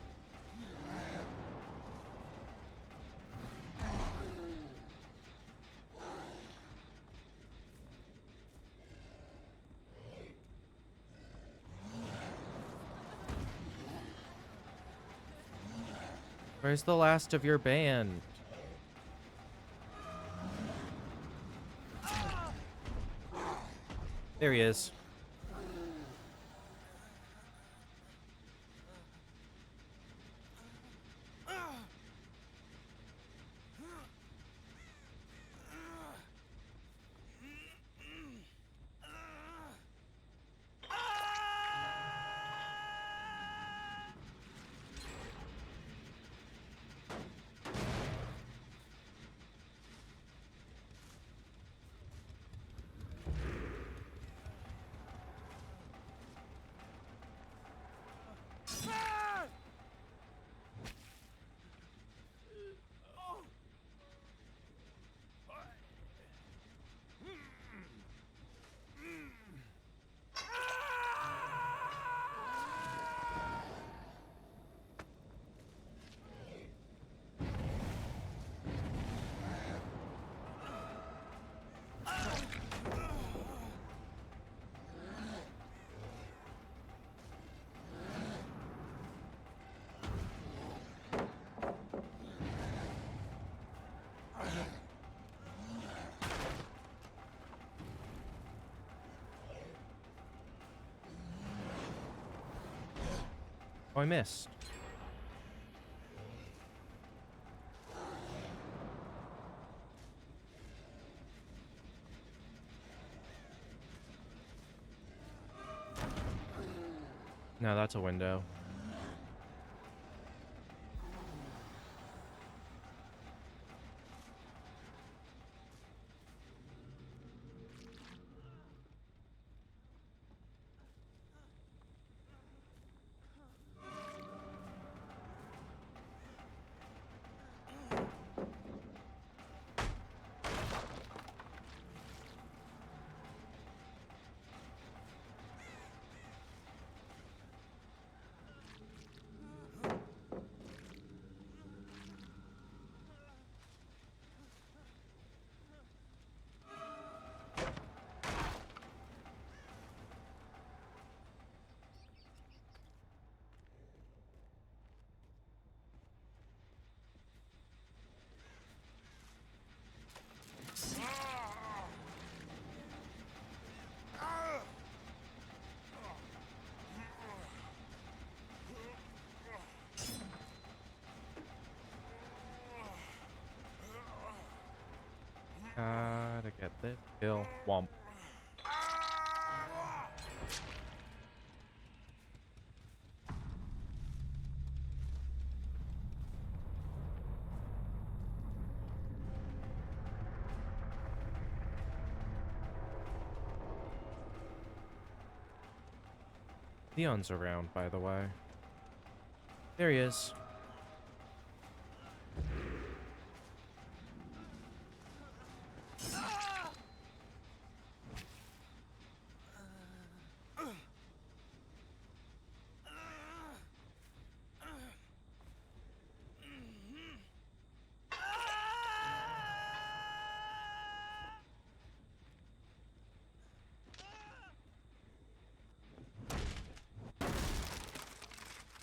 Where's the last of your band? There he is. Oh, I missed. No, that's a window. Gotta get this kill. Womp. Leon's around, by the way. There he is.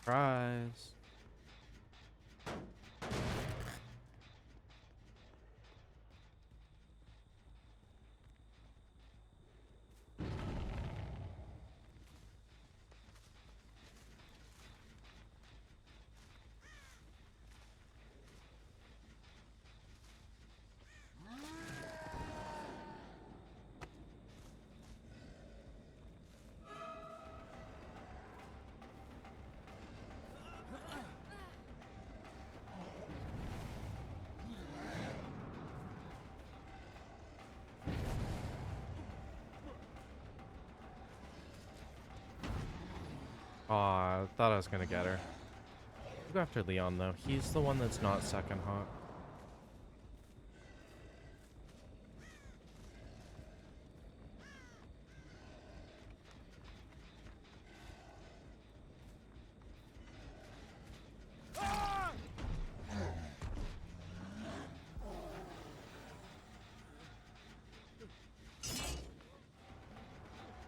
Surprise. Aw, I thought I was gonna get her. We'll go after Leon, though. He's the one that's not second hot.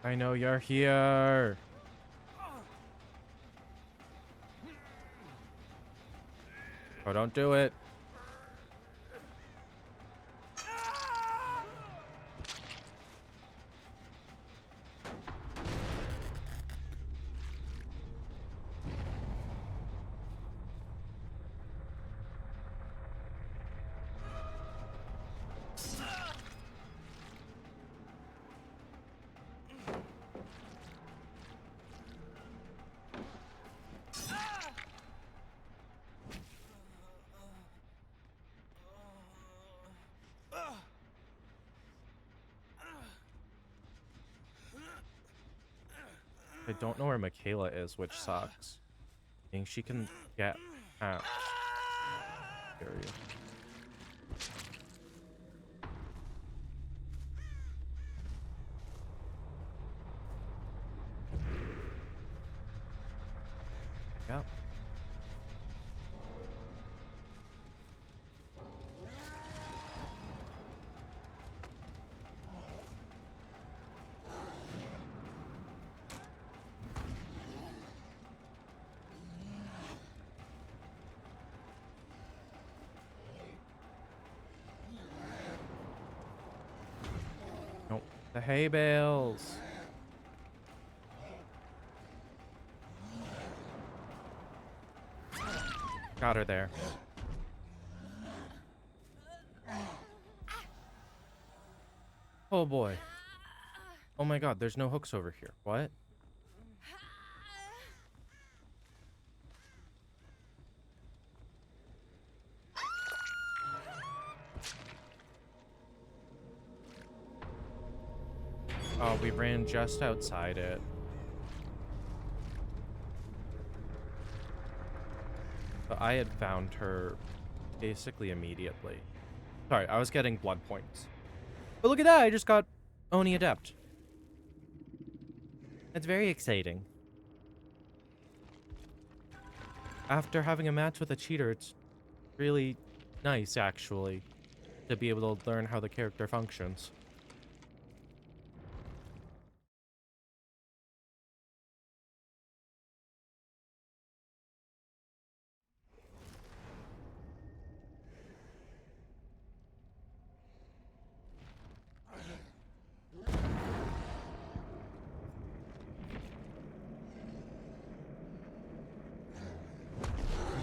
I know you're here. Oh, don't do it. I don't know where Michaela is, which sucks. I think she can get out. Period. Yep. Nope. The hay bales. Got her there. Oh boy. Oh my god, there's no hooks over here. What? Oh, we ran just outside it. But I had found her basically immediately. Sorry, I was getting blood points. But look at that, I just got Oni Adept. That's very exciting. After having a match with a cheater, it's really nice, actually, to be able to learn how the character functions.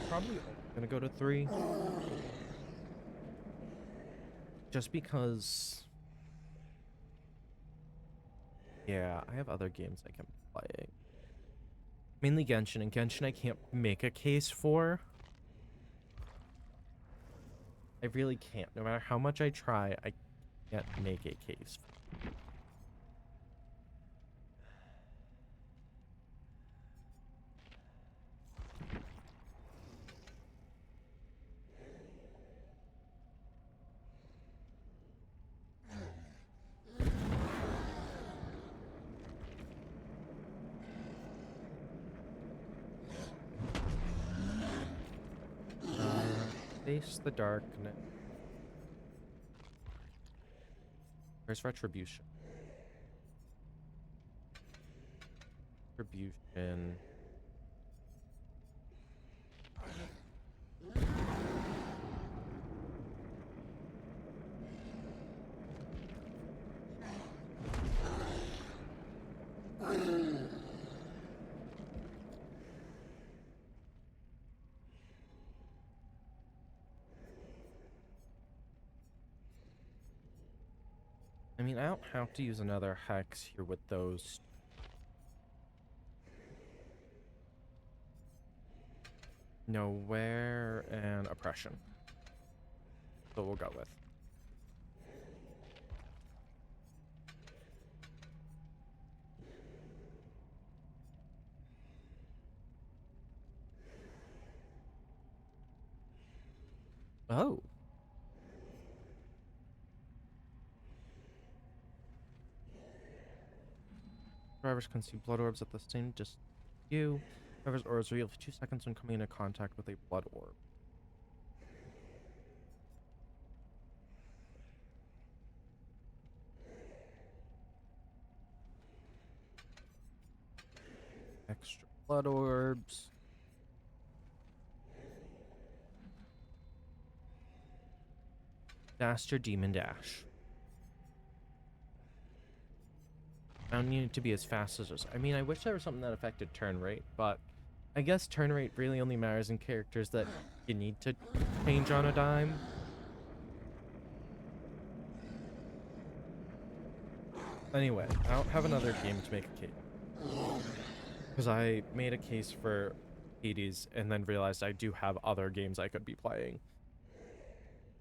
I'm probably gonna go to 3. Just because... yeah, I have other games I can play. Mainly Genshin, and Genshin I can't make a case for. I really can't. No matter how much I try, I can't make a case. Face the darkness. Where's Retribution? Retribution. I mean, I don't have to use another hex here with those. Nowhere and oppression. So we'll go with. Oh. Drivers can see blood orbs at the same distance. You. Driver's orbs reveal for 2 seconds when coming into contact with a blood orb. Extra blood orbs. Faster Demon Dash. I don't need it to be as fast as this. I mean, I wish there was something that affected turn rate, but I guess turn rate really only matters in characters that you need to change on a dime. Anyway, I don't have another game to make a case. Because I made a case for Hades and then realized I do have other games I could be playing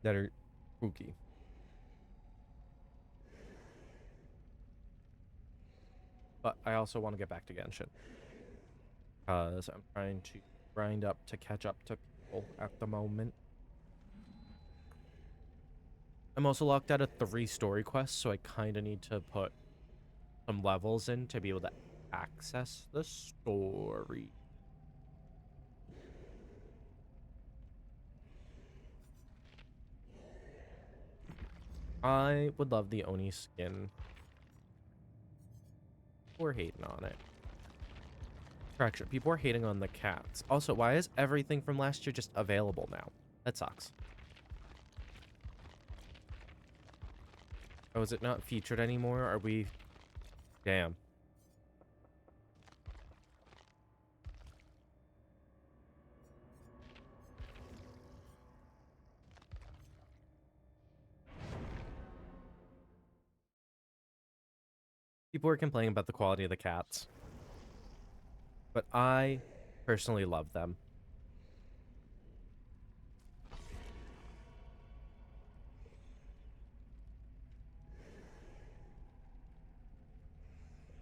that are spooky. But I also want to get back to Genshin. Because I'm trying to grind up to catch up to people at the moment. I'm also locked out of 3 story quests, so I kind of need to put some levels in to be able to access the story. I would love the Oni skin. We're hating on it. Correction, people are hating on the cats. Also, why is everything from last year just available now? That sucks. Oh, is it not featured anymore? Are we... damn. People were complaining about the quality of the cats, but I personally love them.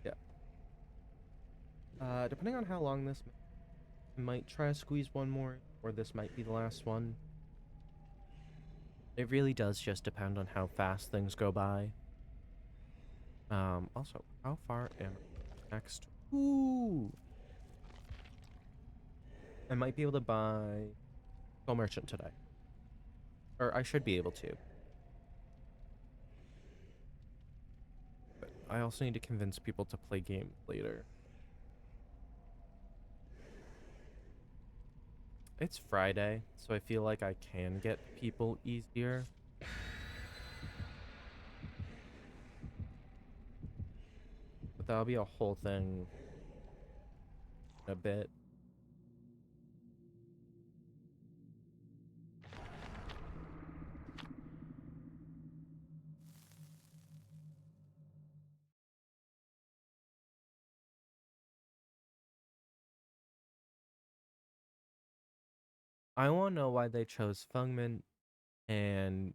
Yeah. Depending on how long this I might try to squeeze one more, or this might be the last one. It really does just depend on how fast things go by. Also, how far am I next? Ooh! I might be able to buy Soul Merchant today. Or I should be able to. But I also need to convince people to play games later. It's Friday, so I feel like I can get people easier. But that'll be a whole thing in a bit. I want to know why they chose Fungmin and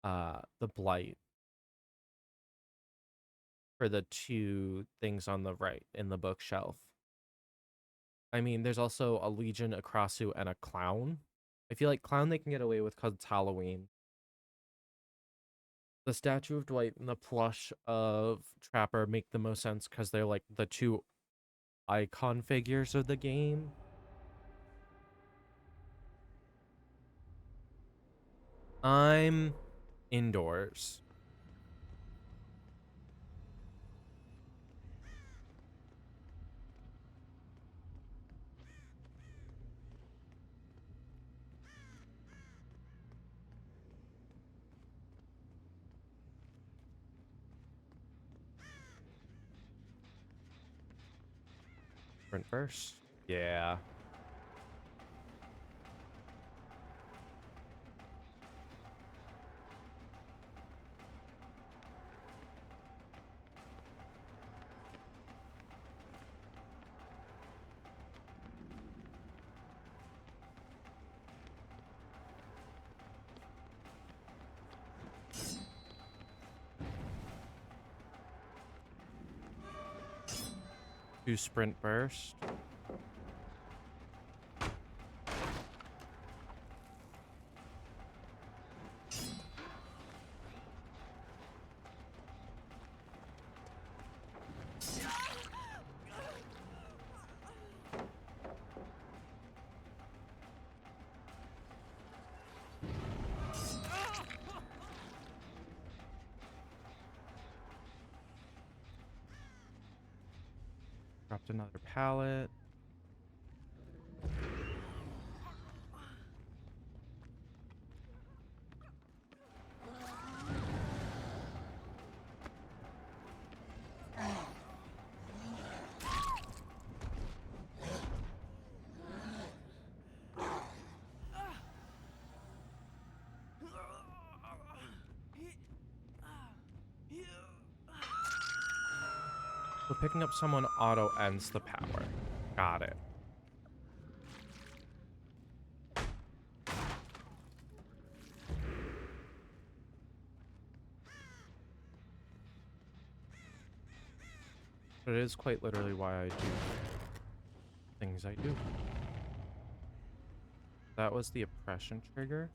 the Blight for the two things on the right in the bookshelf. I mean, there's also a Legion, a Krasu, and a Clown. I feel like Clown they can get away with because it's Halloween. The statue of Dwight and the plush of Trapper make the most sense because they're like the two icon figures of the game. I'm indoors. Sprint first. Yeah. Two sprint burst. Dropped another pallet. So picking up someone auto ends the power. Got it. But it is quite literally why I do things I do. That was the oppression trigger.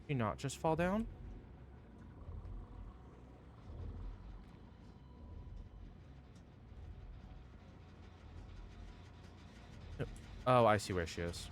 Did you not just fall down? Oh, I see where she is.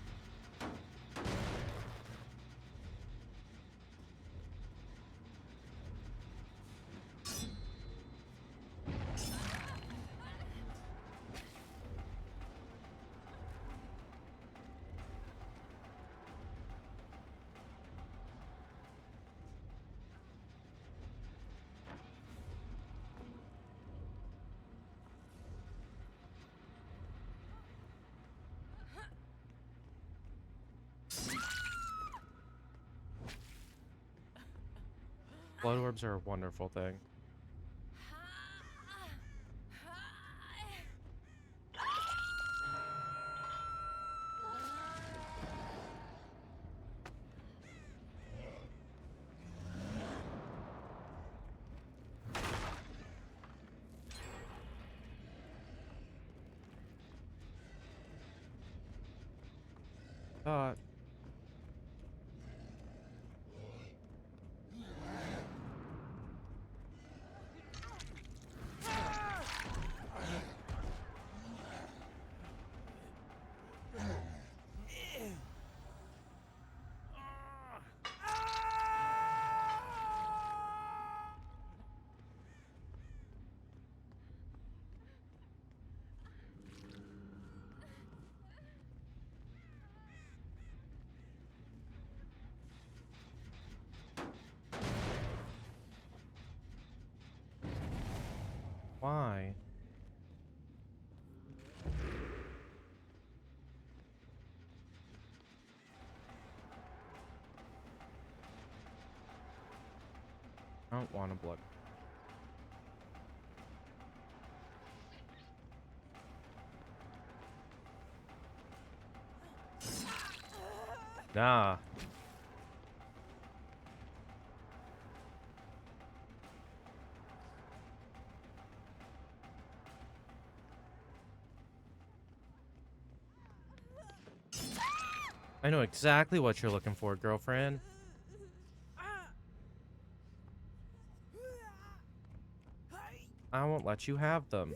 Blood orbs are a wonderful thing. Uh, why? I don't want a blood. Nah. I know exactly what you're looking for, girlfriend. I won't let you have them.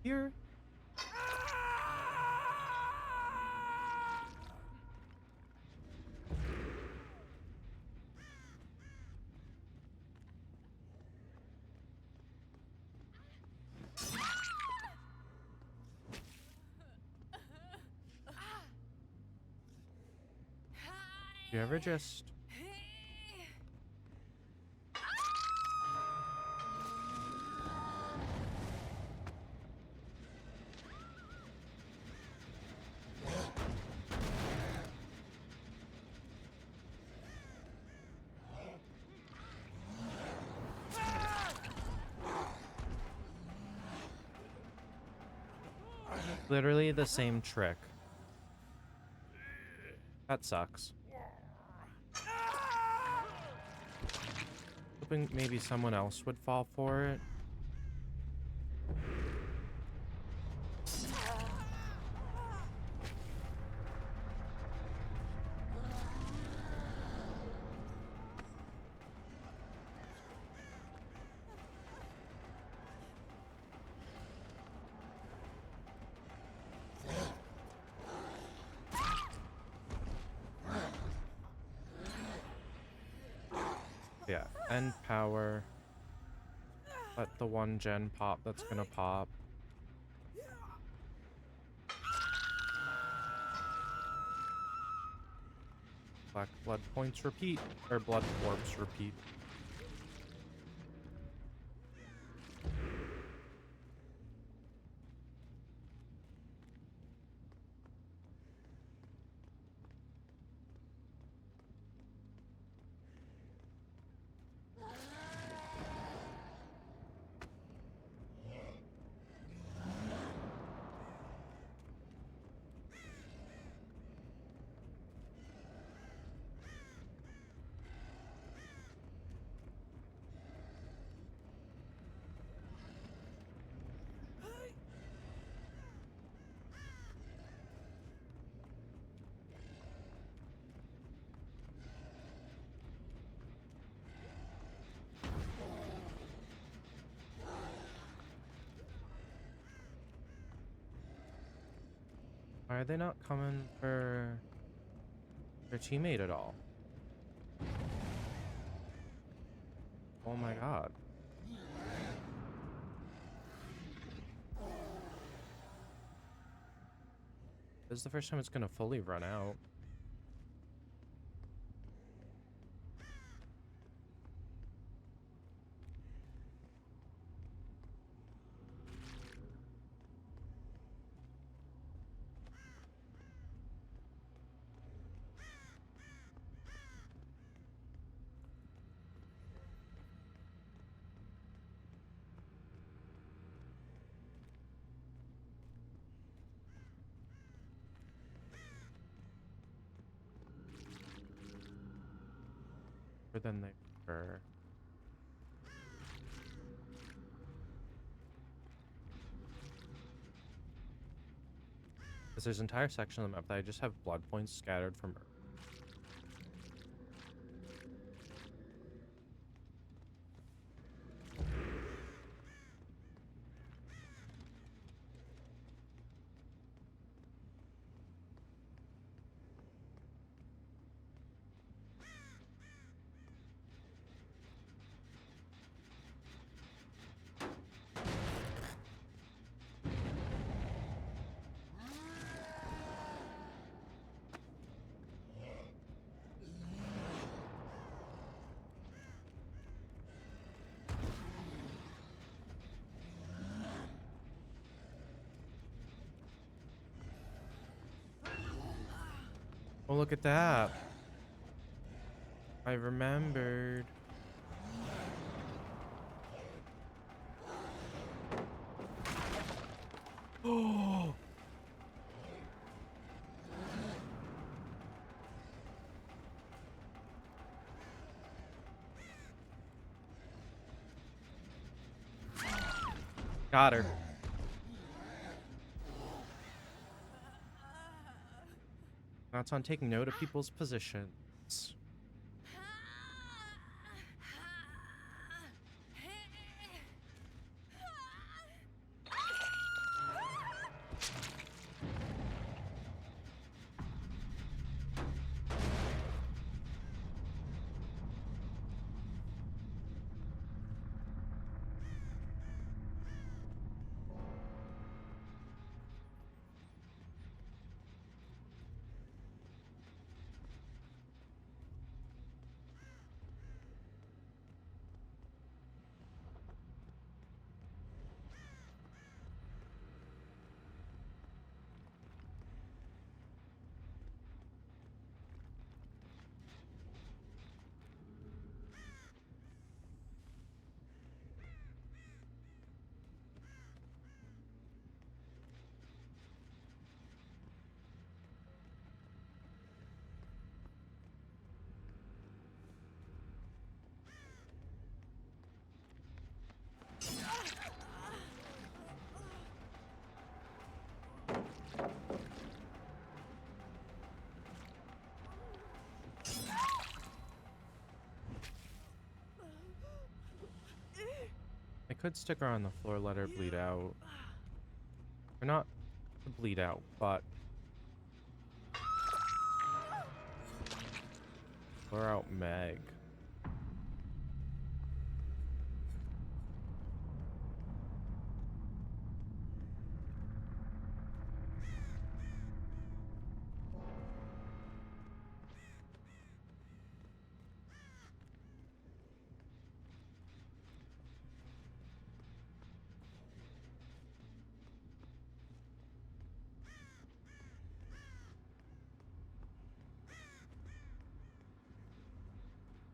Here. You ever just... Literally the same trick. That sucks. Hoping maybe someone else would fall for it. Yeah, end power. Let the 1 gen pop that's gonna pop. Black blood points repeat. Or blood orbs repeat. Why are they not coming for their teammate at all? Oh my god. This is the first time it's gonna fully run out. Than they were. Because there's an entire section of the map that I just have blood points scattered from. Oh, look at that. I remembered. Oh! Got her. That's on taking note of people's positions. I could stick her on the floor, let her bleed out. Or not bleed out, but blur out Meg.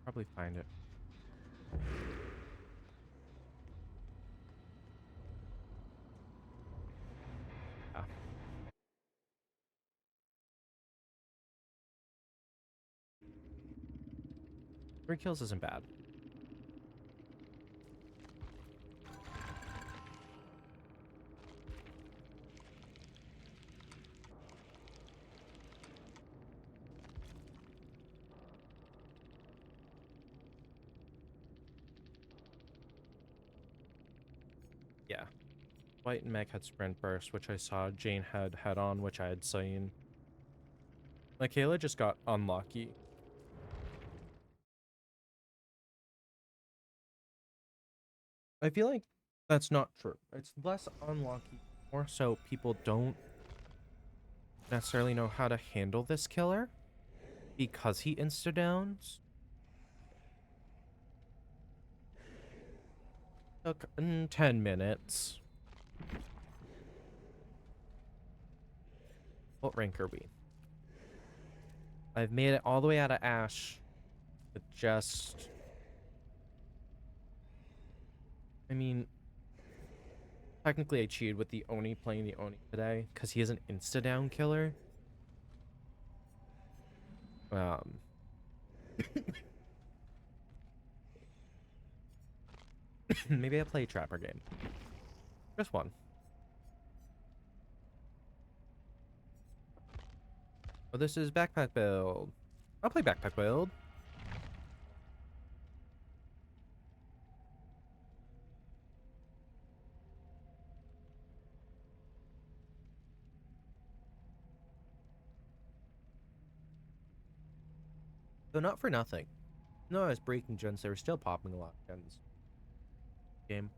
Probably find it. Yeah. 3 kills isn't bad. Yeah. White and Meg had Sprint Burst, which I saw. Jane had Head On, which I had seen. Michaela just got unlucky. I feel like that's not true. It's less unlucky, more so people don't necessarily know how to handle this killer because he insta-downs. Took 10 minutes. What rank are we? I've made it all the way out of Ash with just... I mean, technically I cheated with the Oni, playing the Oni today because he is an insta-down killer. Maybe I play a Trapper game. Just one. Oh, this is Backpack Build. I'll play Backpack Build. Though not for nothing. No, I was breaking gens. They were still popping a lot of gens. Game.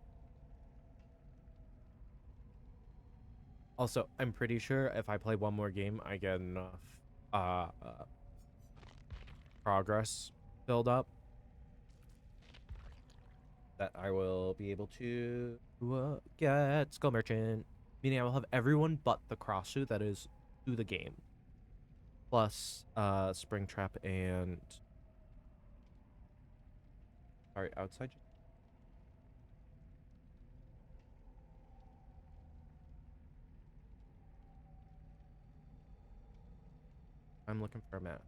Also, I'm pretty sure if I play one more game, I get enough uh, uh progress build up that I will be able to get Skull Merchant. Meaning I will have everyone but the cross suit that is to the game. Plus Springtrap and... Sorry, outside. I'm looking for a map.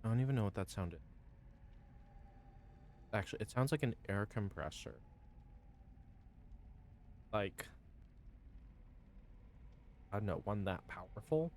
I don't even know what that sounded. Actually, it sounds like an air compressor. Like, I don't know, one that powerful.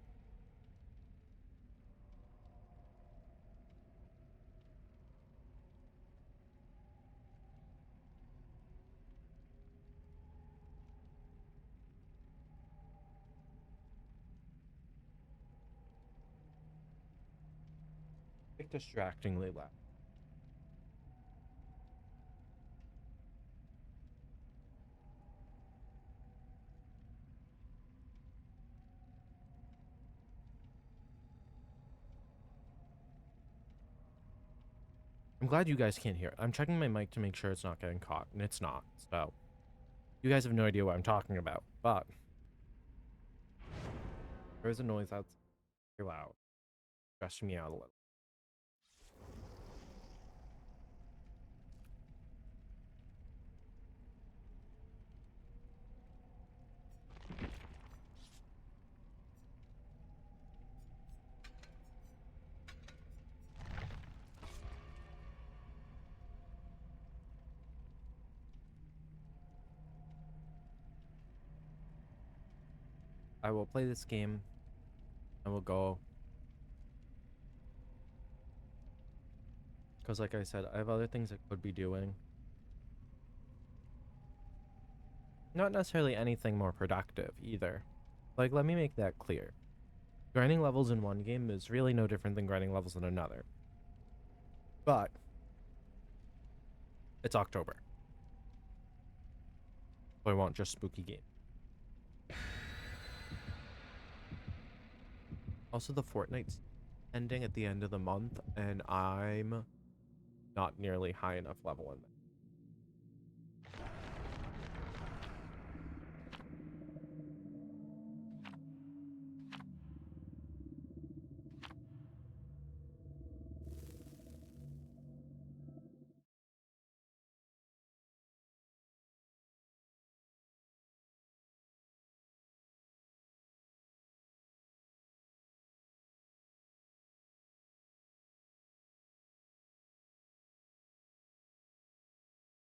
Like distractingly loud. I'm glad you guys can't hear it. I'm checking my mic to make sure it's not getting caught, and it's not. So, you guys have no idea what I'm talking about, but there is a noise that's very loud. Stressing me out a little. I will play this game. I will go. Because like I said, I have other things I could be doing. Not necessarily anything more productive either. Like, let me make that clear. Grinding levels in one game is really no different than grinding levels in another. But it's October. So I want just spooky game. Also, the Fortnite's ending at the end of the month, and I'm not nearly high enough level in that.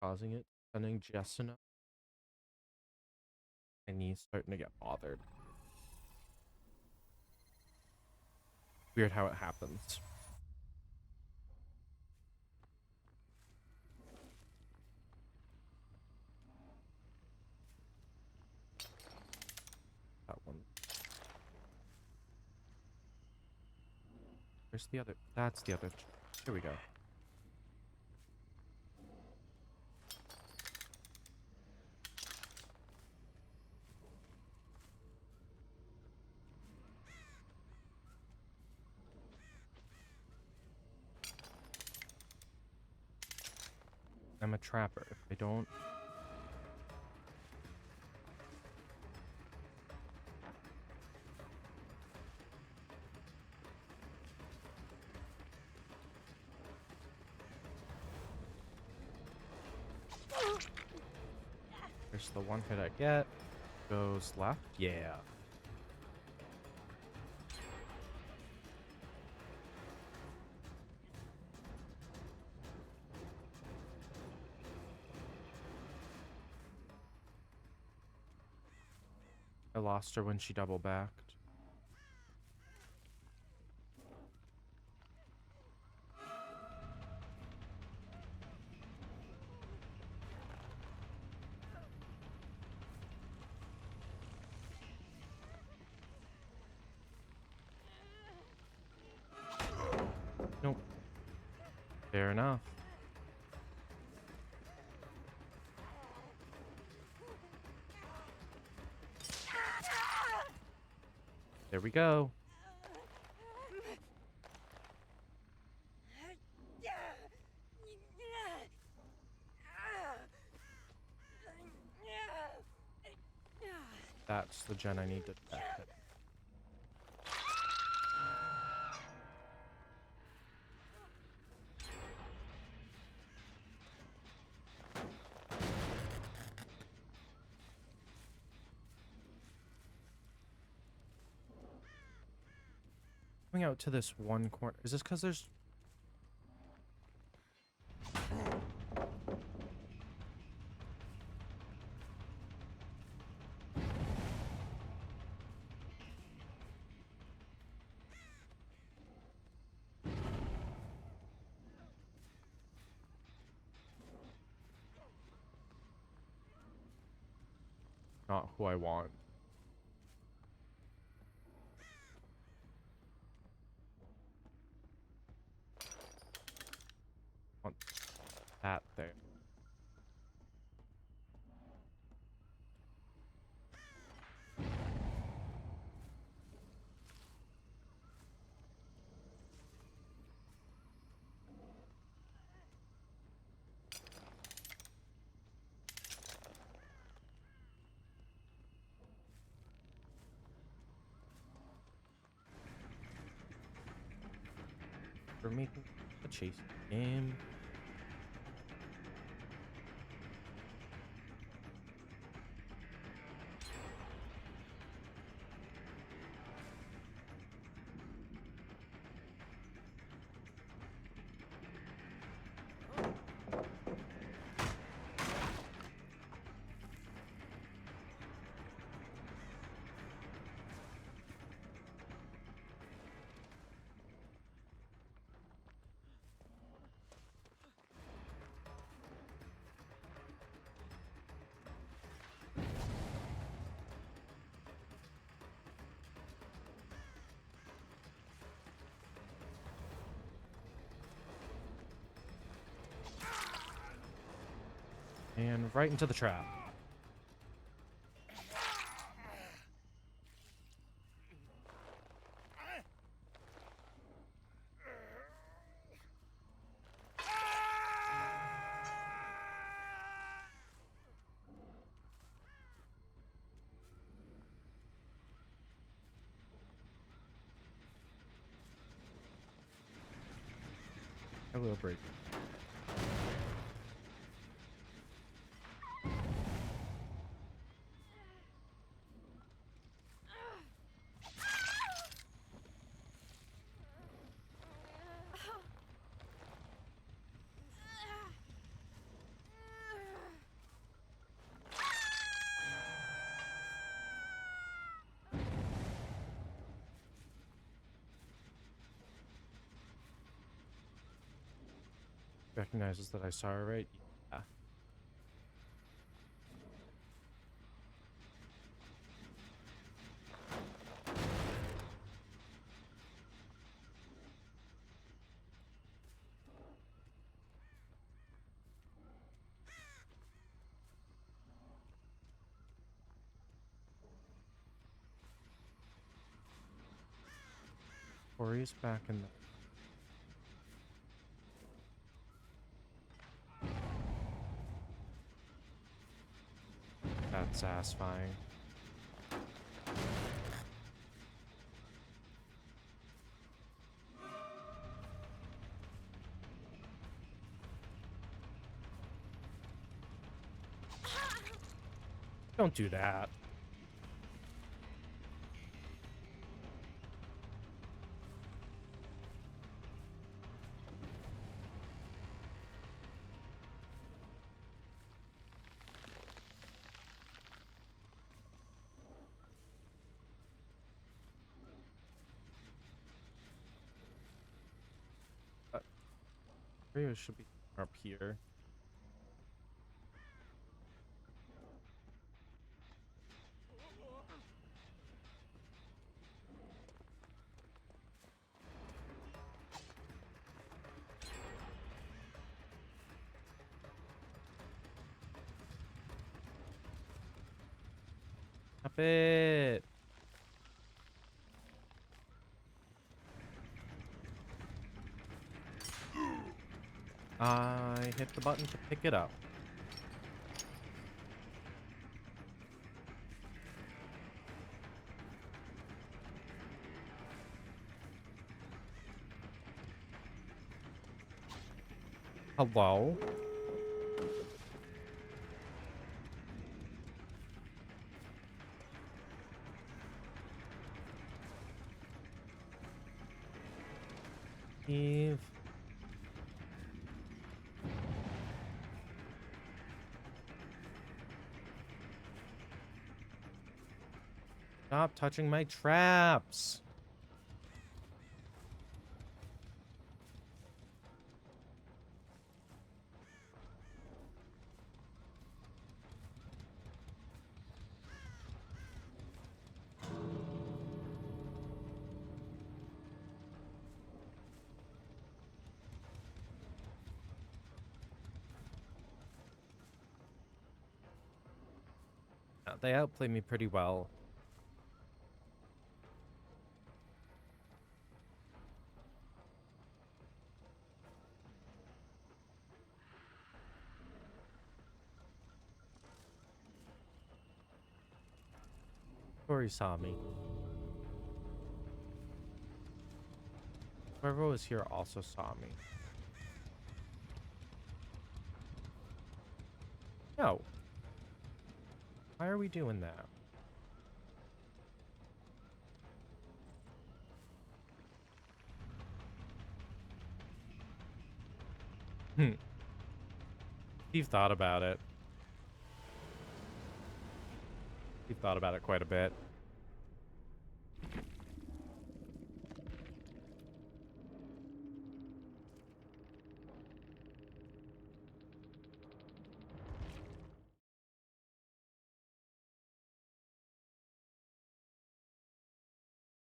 Causing it. sending Jessina. And he's starting to get bothered. Weird how it happens. That one. Where's the other? That's the other. Here we go. I'm a trapper. If I don't... There's the one hit I get. Goes left. Yeah. I lost her when she double backed. Nope. Fair enough. There we go. That's the gen I need to back it. Coming out to this one corner. Is this because there's... Not who I want. Want that there. For making a chase game. And right into the trap. I will break. Recognizes that I saw her, right? Yeah. Corey's back in the... That's satisfying. Don't do that. Rio should be up here. Stop it. I hit the button to pick it up. Hello? Eve. Stop touching my traps. They outplay me pretty well. Corey saw me. Whoever was here also saw me. No. Why are we doing that? Steve thought about it. Steve thought about it quite a bit.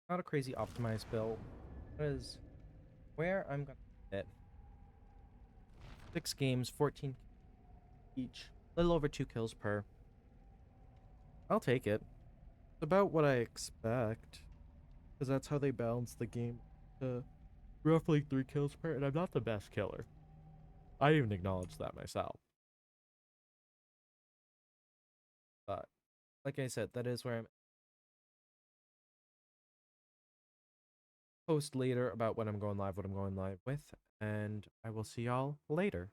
Not a crazy optimized build. Because where I'm gonna fit 6 games, 14 each, a little over 2 kills per. I'll take it. It's about what I expect. Because that's how they balance the game to roughly 3 kills per, and I'm not the best killer. I even acknowledge that myself. But, like I said, that is where I'm. Post later about when I'm going live, what I'm going live with, and I will see y'all later.